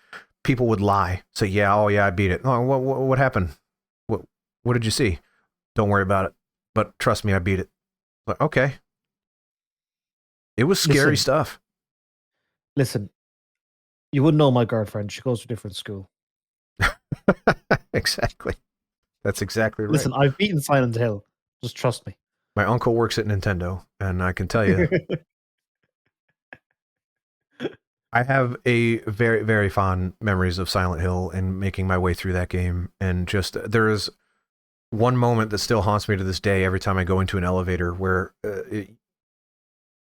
People would lie. Say, yeah, I beat it. Oh, what happened? What did you see? Don't worry about it. But trust me, I beat it. Like, okay. It was scary stuff. Listen, you wouldn't know my girlfriend. She goes to a different school. Exactly. That's exactly right. Listen, I've beaten Silent Hill. Just trust me. My uncle works at Nintendo, and I can tell you, I have a very, very fond memories of Silent Hill and making my way through that game. And just, there is one moment that still haunts me to this day every time I go into an elevator where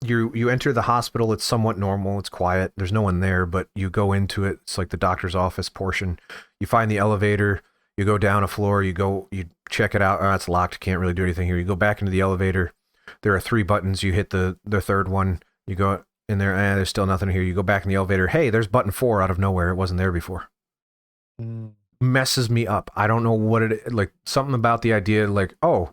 you enter the hospital. It's somewhat normal. It's quiet. There's no one there, but you go into it. It's like the doctor's office portion. You find the elevator. You go down a floor. You check it out. Oh, it's locked. Can't really do anything here. You go back into the elevator. There are 3 buttons. You hit the third one. You go in there. There's still nothing here. You go back in the elevator. Hey, there's button 4 out of nowhere. It wasn't there before. Messes me up. I don't know what it, like, something about the idea, like, oh,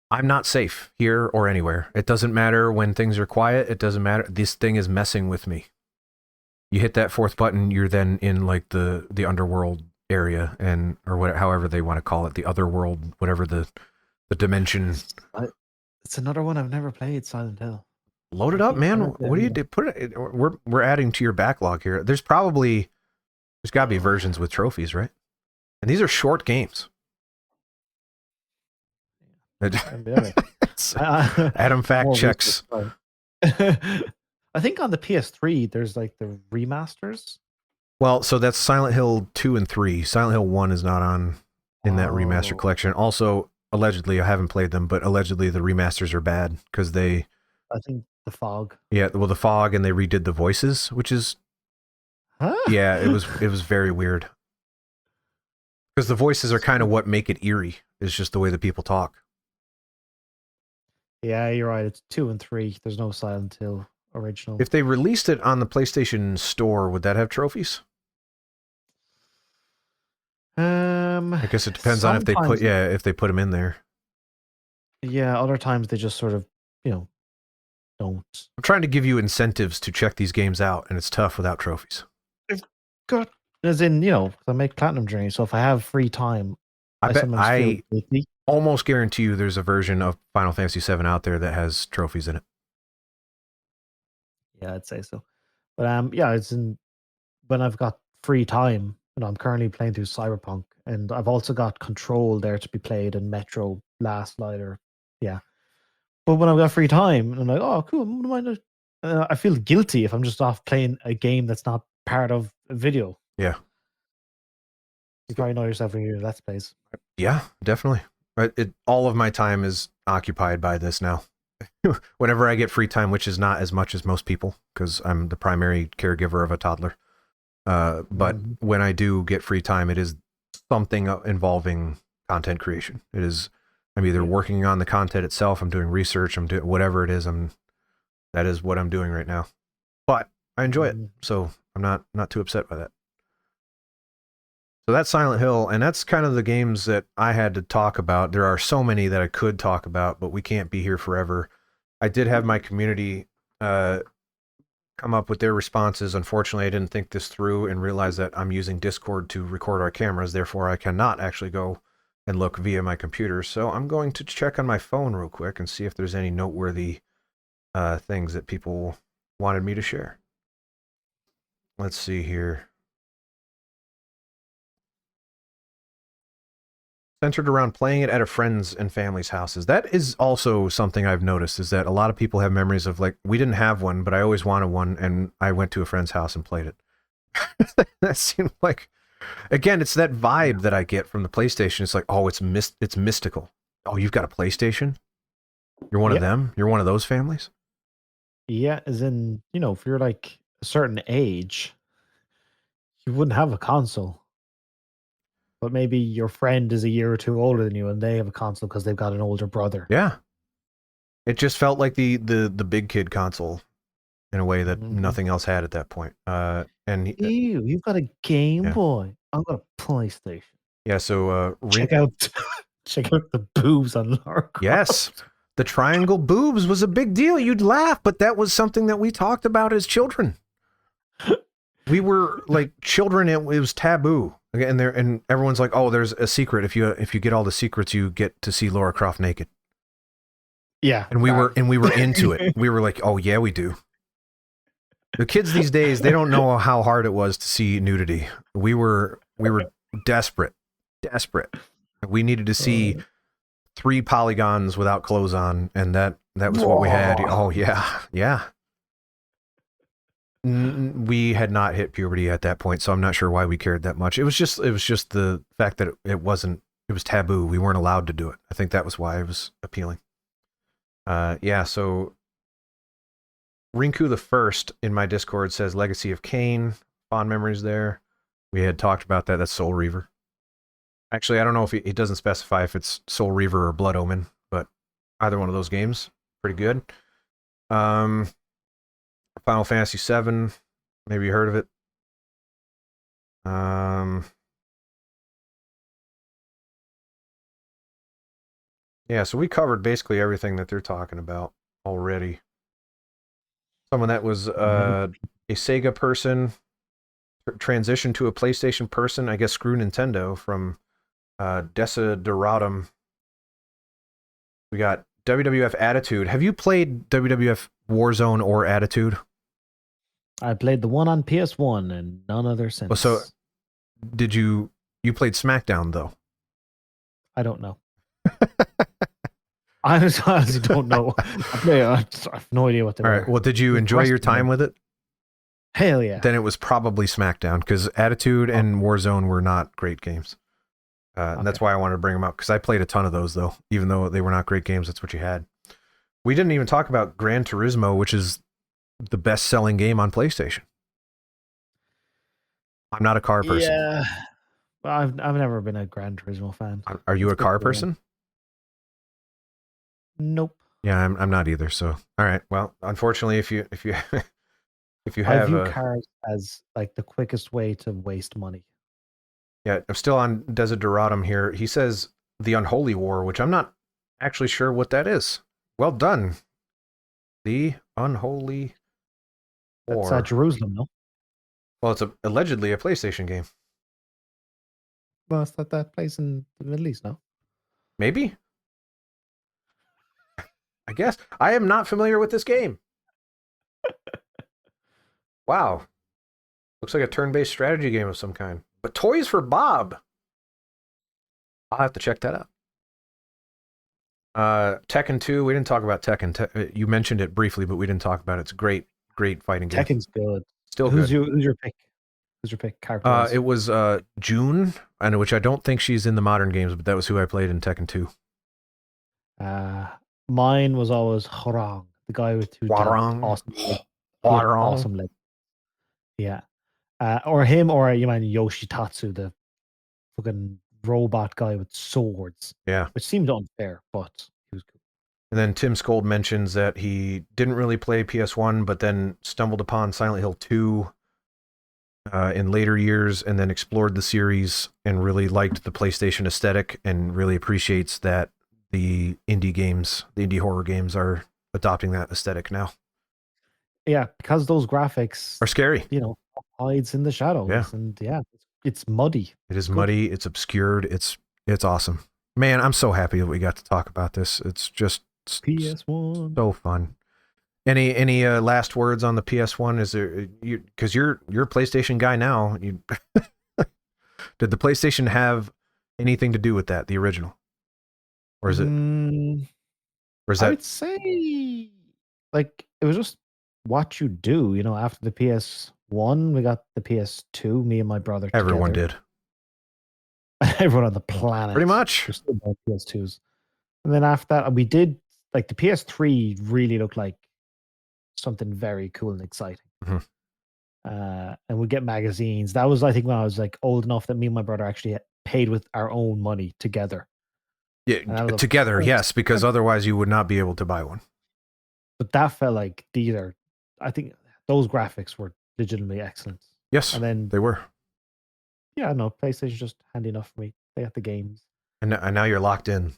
I'm not safe here or anywhere. It doesn't matter when things are quiet. It doesn't matter. This thing is messing with me. You hit that 4th button, you're then in like the underworld area, or however they want to call it, the other world, whatever the dimension. It's another one I've never played, Silent Hill. Load it up, man. What do you do? Put it. We're adding to your backlog here. There's got to be versions with trophies, right? And these are short games. Adam fact checks. I think on the PS3 there's like the remasters. Well, so that's Silent Hill 2 and 3. Silent Hill 1 is not in that remaster collection. Also, allegedly, I haven't played them, but allegedly the remasters are bad because I think the fog. Yeah, well, the fog, and they redid the voices, which is yeah, it was very weird. Because the voices are kind of what make it eerie. It's just the way that people talk. Yeah, you're right. It's 2 and 3. There's no Silent Hill original. If they released it on the PlayStation Store, would that have trophies? I guess it depends on if they put them in there. Yeah, other times they just sort of, don't. I'm trying to give you incentives to check these games out, and it's tough without trophies. Got as in, I make Platinum Journey, so if I have free time, I bet sometimes feel guilty. almost guarantee you there's a version of Final Fantasy VII out there that has trophies in it. Yeah, I'd say so. But yeah, it's in when I've got free time. I'm currently playing through Cyberpunk, and I've also got Control there to be played and Metro last night, or yeah. But when I've got free time, I'm like, oh, cool. I feel guilty if I'm just off playing a game that's not part of a video. Yeah. You probably know yourself when you're Let's Plays. Yeah, definitely. All of my time is occupied by this now. Whenever I get free time, which is not as much as most people, because I'm the primary caregiver of a toddler. But when I do get free time, it is something involving content creation. I'm either working on the content itself, I'm doing research, I'm doing whatever it is. That is what I'm doing right now. But I enjoy it, so I'm not too upset by that. So that's Silent Hill, and that's kind of the games that I had to talk about. There are so many that I could talk about, but we can't be here forever. I did have my community come up with their responses. Unfortunately, I didn't think this through and realize that I'm using Discord to record our cameras. Therefore, I cannot actually go and look via my computer. So I'm going to check on my phone real quick and see if there's any noteworthy things that people wanted me to share. Let's see here. Centered around playing it at a friend's and family's houses. That is also something I've noticed, is that a lot of people have memories of, like, we didn't have one, but I always wanted one, and I went to a friend's house and played it. That seemed like, again, it's that vibe that I get from the PlayStation. It's like, oh, it's mystical. Oh, you've got a PlayStation? You're one of them? You're one of those families? Yeah, as in, if you're like a certain age, you wouldn't have a console. But maybe your friend is a year or two older than you and they have a console because they've got an older brother. Yeah. It just felt like the big kid console in a way that nothing else had at that point. Ew, you've got a Game Boy. I've got a PlayStation. Yeah, so check out the boobs on Lara Croft. Yes. The triangle boobs was a big deal. You'd laugh, but that was something that we talked about as children. We were like children. It was taboo. And everyone's like, oh, there's a secret. If you get all the secrets, you get to see Lara Croft naked. Yeah. And we were into it. We were like, oh yeah, we do. The kids these days, they don't know how hard it was to see nudity. We were desperate. We needed to see 3 polygons without clothes on, and that was what we had. Oh yeah. We had not hit puberty at that point, so I'm not sure why we cared that much. It was just the fact that it was taboo. We weren't allowed to do it. I think that was why it was appealing. So Rinku the First in my Discord says Legacy of Kain, fond memories there. We had talked about that. That's Soul Reaver. Actually, I don't know if it doesn't specify if it's Soul Reaver or Blood Omen, but either one of those games, pretty good. Final Fantasy VII, maybe you heard of it. Yeah, so we covered basically everything that they're talking about already. Someone that was a Sega person transitioned to a PlayStation person. I guess screw Nintendo from Desideratum. We got WWF Attitude. Have you played WWF Warzone or Attitude? I played the one on PS1 and none other since. Oh, so did you played SmackDown though? I don't know. I honestly don't know. I have no idea what they were. All right. Well, did you enjoy your time with it? Hell yeah. Then it was probably SmackDown, because Attitude and Warzone were not great games. And that's why I wanted to bring them up, because I played a ton of those, though. Even though they were not great games, that's what you had. We didn't even talk about Gran Turismo, which is the best-selling game on PlayStation. I'm not a car person. Yeah. I've never been a Gran Turismo fan. Are you a car person? Nope. Yeah, I'm not either. So, all right. Well, unfortunately, if you if you I view cars as like the quickest way to waste money. Yeah, I'm still on Desideratum here. He says the Unholy War, which I'm not actually sure what that is. Well done. The Unholy That's War. Jerusalem, no? Well, it's allegedly a PlayStation game. Well, it's that place in the Middle East, no? Maybe? I guess. I am not familiar with this game. Wow. Looks like a turn-based strategy game of some kind. But Toys for Bob. I'll have to check that out. Tekken 2, we didn't talk about Tekken. You mentioned it briefly, but we didn't talk about it. It's a great fighting game. Tekken's good. Still Who's good. your pick? Who's your pick? Character-wise? It was June, which I don't think she's in the modern games, but that was who I played in Tekken 2. Mine was always Horong, the guy with two awesome legs. Yeah. Or him, or you mean Yoshitatsu, the fucking robot guy with swords. Yeah. Which seemed unfair, but he was cool. And then Tim Skold mentions that he didn't really play PS1, but then stumbled upon Silent Hill 2 in later years, and then explored the series and really liked the PlayStation aesthetic, and really appreciates that the indie horror games are adopting that aesthetic now. Yeah, because those graphics are scary. Hides in the shadows. Yeah. And it's muddy. It is muddy. It's obscured. It's awesome. Man, I'm so happy that we got to talk about this. It's just PS1. So fun. Any last words on the PS1? Is there because you're a PlayStation guy now? Did the PlayStation have anything to do with that, the original, or is it? Or is that? I would say like it was just what you do. After the PS1, we got the PS2. Me and my brother. Everyone together. did. Everyone on the planet, pretty much. We still bought PS2s, and then after that, we did like the PS3. Really looked like something very cool and exciting. Mm-hmm. And we'd get magazines. That was, I think, when I was like old enough that me and my brother actually paid with our own money together. Yeah, together, yes, because otherwise you would not be able to buy one. But that felt like I think those graphics were legitimately excellent. Yes, and then they were. Yeah, no, PlayStation's just handy enough for me. They got the games. And now you're locked in.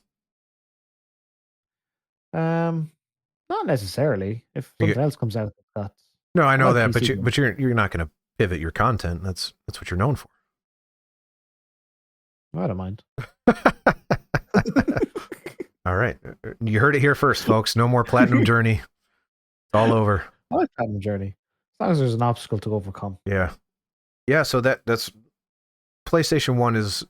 Not necessarily. If something else comes out, that's no, I know that, but you're not going to pivot your content. That's what you're known for. I don't mind. All right, you heard it here first, folks. No more Platinum Journey. It's all over. I like Platinum Journey as long as there's an obstacle to overcome. Yeah. So that's PlayStation 1 is.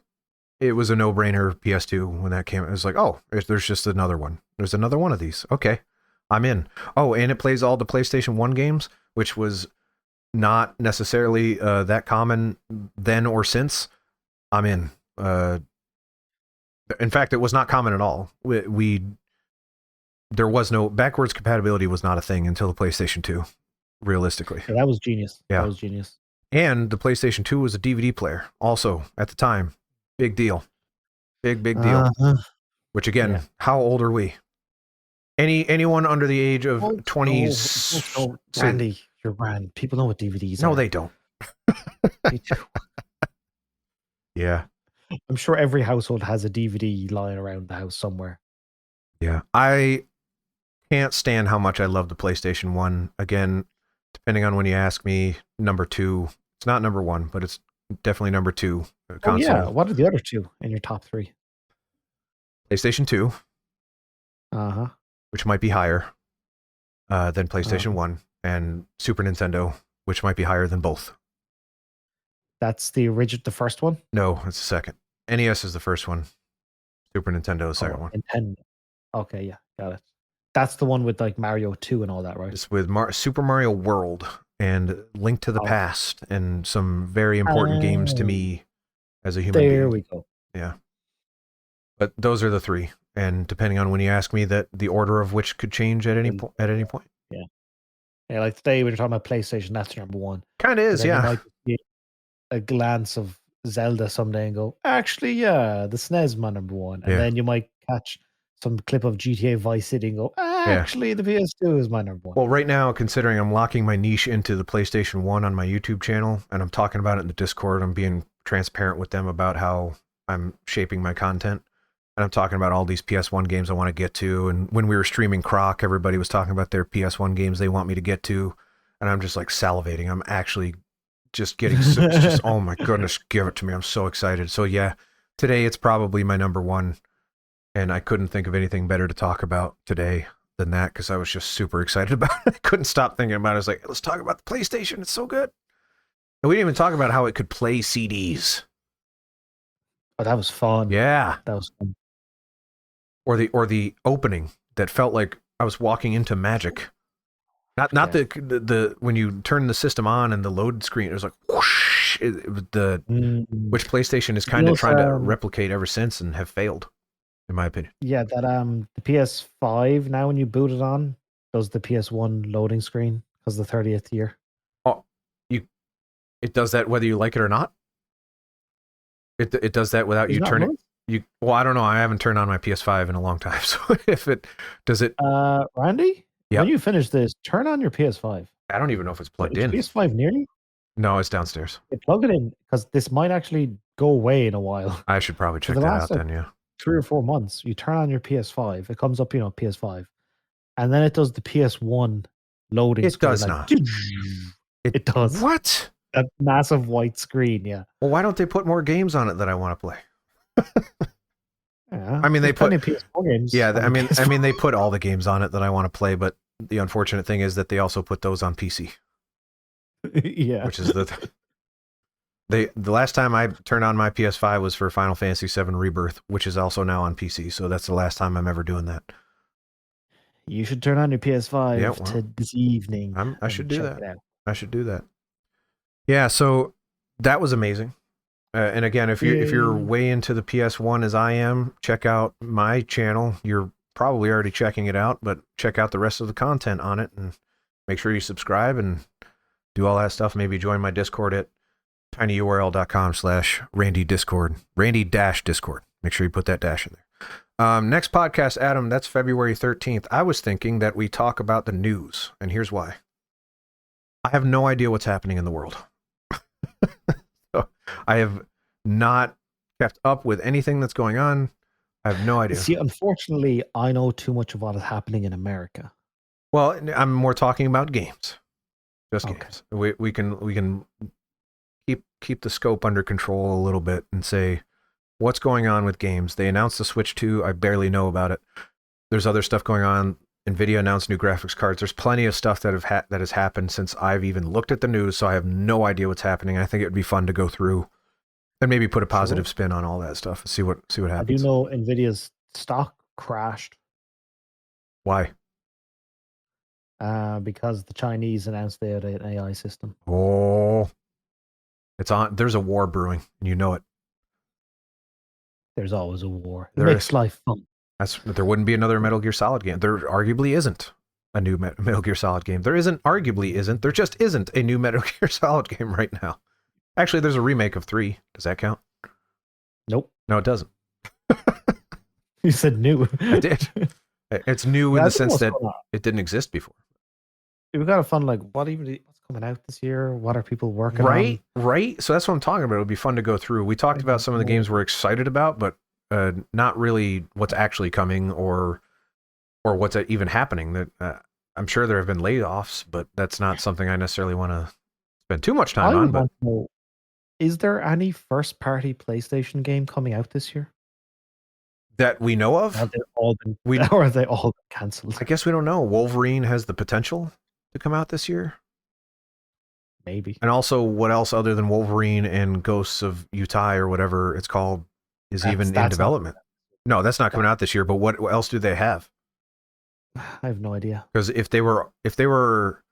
It was a no-brainer. PS2 when that came, it was like, oh, there's just another one. There's another one of these. Okay, I'm in. Oh, and it plays all the PlayStation 1 games, which was not necessarily that common then or since. I'm in. In fact, it was not common at all. There was no backwards compatibility was not a thing until the PlayStation 2. Realistically, that was genius. Yeah, that was genius. And the PlayStation 2 was a DVD player, also at the time. Big deal. Big deal. Which again, How old are we? Anyone under the age of 20s? Randy, you're grand. People know what DVDs are. No, they don't. They do. Yeah. I'm sure every household has a DVD lying around the house somewhere. Yeah. I can't stand how much I love the PlayStation 1. Again, depending on when you ask me, number 2. It's not number 1, but it's definitely number 2 console. Oh, yeah. What are the other 2 in your top 3? PlayStation 2. Which might be higher than PlayStation 1, and Super Nintendo, which might be higher than both. That's the first one? No, it's the second. NES is the first one. Super Nintendo is the second one. Nintendo. Okay, yeah, got it. That's the one with like Mario 2 and all that, right? It's with Super Mario World and Link to the Past and some very important games to me as a human being. There we go. Yeah. But those are the 3. And depending on when you ask me, that the order of which could change at any point. Yeah. Yeah, like today when you're talking about PlayStation, that's number 1. Kind of is, yeah. You might get a glance of Zelda someday and go, actually, yeah, the SNES is my number 1. And then you might catch some clip of GTA Vice City and go, actually, the PS2 is my number 1. Well, right now, considering I'm locking my niche into the PlayStation 1 on my YouTube channel, and I'm talking about it in the Discord, I'm being transparent with them about how I'm shaping my content. And I'm talking about all these PS1 games I want to get to. And when we were streaming Croc, everybody was talking about their PS1 games they want me to get to. And I'm just like salivating. I'm actually just getting, it's just, oh my goodness, give it to me. I'm so excited. So yeah, today it's probably my number one. And I couldn't think of anything better to talk about today than that because I was just super excited about it. I couldn't stop thinking about it. I was like, let's talk about the PlayStation. It's so good. And we didn't even talk about how it could play CDs. Oh, that was fun. Yeah. That was fun. Or the opening that felt like I was walking into magic. Not Yeah. the when you turn the system on and the load screen, it was like whoosh. It was which PlayStation is kind of trying to replicate ever since and have failed, in my opinion. Yeah, that the PS5 now when you boot it on does the PS1 loading screen because the 30th year. Oh, it does that whether you like it or not. It does that without you turning. Well, I don't know. I haven't turned on my PS5 in a long time, so if it does it. Randy, when you finish this, turn on your PS5. I don't even know if it's plugged in. PS5 near you? No, it's downstairs. Plug it in because this might actually go away in a while. I should probably check that out then. Yeah, 3 or 4 months, you turn on your PS5. It comes up, PS5, and then it does the PS1 loading. It does not. It does. What? That massive white screen. Yeah. Well, why don't they put more games on it that I want to play? Yeah, I mean, they put PS4 games. Yeah, I mean, they put all the games on it that I want to play, but the unfortunate thing is that they also put those on PC. Yeah, which is the last time I turned on my PS5 was for Final Fantasy VII Rebirth, which is also now on PC. So that's the last time I'm ever doing that. You should turn on your PS5 to this evening. I should do that. I should do that. Yeah, so that was amazing. And again, if you're way into the PS1 as I am, check out my channel. You're probably already checking it out, but check out the rest of the content on it and make sure you subscribe and do all that stuff. Maybe join my Discord at tinyurl.com/RandyDiscord. Randy-Discord. Make sure you put that dash in there. Next podcast, Adam, that's February 13th. I was thinking that we talk about the news, and here's why. I have no idea what's happening in the world. So I have not kept up with anything that's going on. I have no idea. See, unfortunately, I know too much of what is happening in America. Well, I'm more talking about games. Just games. We can keep the scope under control a little bit and say what's going on with games. They announced the Switch 2. I barely know about it. There's other stuff going on. NVIDIA announced new graphics cards. There's plenty of stuff that has happened since I've even looked at the news, so I have no idea what's happening. I think it would be fun to go through and maybe put a positive spin on all that stuff and see what happens. I do know NVIDIA's stock crashed. Why? Because the Chinese announced they had an AI system. Oh, it's on. There's a war brewing, and you know it. There's always a war. It makes life fun. There wouldn't be another Metal Gear Solid game. There arguably isn't a new Metal Gear Solid game. There just isn't a new Metal Gear Solid game right now. Actually, there's a remake of 3. Does that count? Nope. No, it doesn't. You said new. I did. It's new in the sense that it didn't exist before. We've got a fun, what's coming out this year? What are people working on? Right. So that's what I'm talking about. It would be fun to go through. We talked about some of the games we're excited about, but not really what's actually coming or what's even happening. That I'm sure there have been layoffs, but that's not something I necessarily want to spend too much time on. But is there any first-party PlayStation game coming out this year that we know of? Or are they all cancelled? I guess we don't know. Wolverine has the potential to come out this year. Maybe. And also, what else other than Wolverine and Ghosts of Utah or whatever it's called is even in development? No, that's not coming out this year. But what else do they have? I have no idea. Because if they were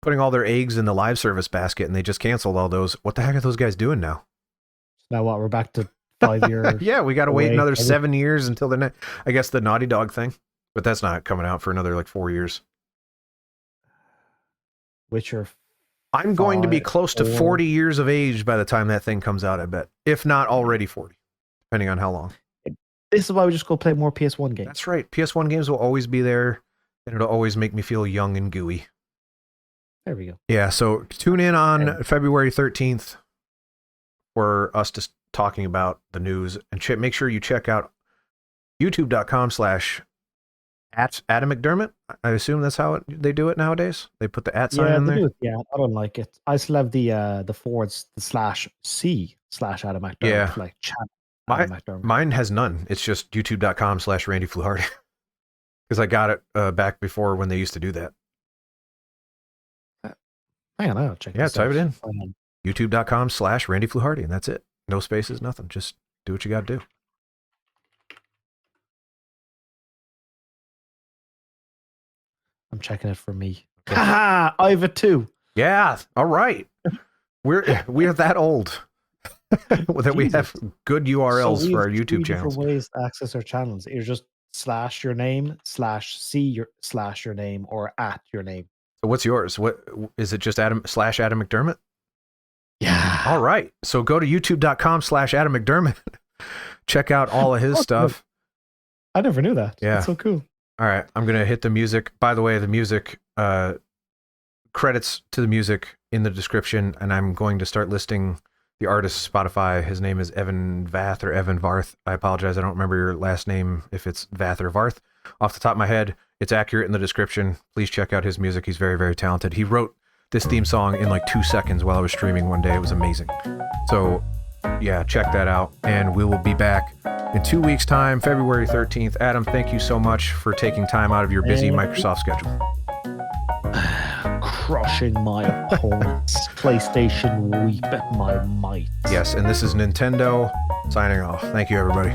putting all their eggs in the live service basket and they just canceled all those, what the heck are those guys doing now? Now what? We're back to 5 years. Yeah, we got to wait another 7 years until the next. I guess the Naughty Dog thing, but that's not coming out for another 4 years. Witcher. I'm going to be close to 40 years of age by the time that thing comes out, I bet. If not already 40, depending on how long. This is why we just go play more PS1 games. That's right. PS1 games will always be there, and it'll always make me feel young and gooey. There we go. Yeah, so tune in on February 13th for us just talking about the news. And make sure you check out youtube.com/@Adam McDermott. I assume that's how they do it nowadays. They put the @ sign in there. Yeah, I don't like it. I still have the forwards, the /C/Adam McDermott, Yeah. like chat Adam McDermott. Mine has none. It's just youtube.com/Randy Fluharty. Because I got it back before when they used to do that. Hang on, I'll check Yeah, this type out. it in. youtube.com/Randy Fluharty, and that's it. No spaces, nothing. Just do what you got to do. I'm checking it for me. Haha, I have it too. Yeah, all right. We're that old that we have good URLs for our YouTube channels. Different ways to access our channels. You're just /your name, /C your name, or @your name. So what's yours? What is it? Just Adam McDermott? Yeah. All right. So go to youtube.com/Adam McDermott. Check out all of his stuff. I never knew that. Yeah. That's so cool. All right. I'm going to hit the music. By the way, the music, credits to the music in the description, and I'm going to start listing the artist Spotify. His name is Evan Vath or Evan Varth. I apologize. I don't remember your last name, if it's Vath or Varth. Off the top of my head, it's accurate in the description. Please check out his music. He's very, very talented. He wrote this theme song in like 2 seconds while I was streaming one day. It was amazing. So yeah, check that out. And we will be back in 2 weeks' time, February 13th. Adam, thank you so much for taking time out of your busy Microsoft schedule. Crushing my opponents. PlayStation weep at my might. Yes, and this is Nintendo signing off. Thank you, everybody.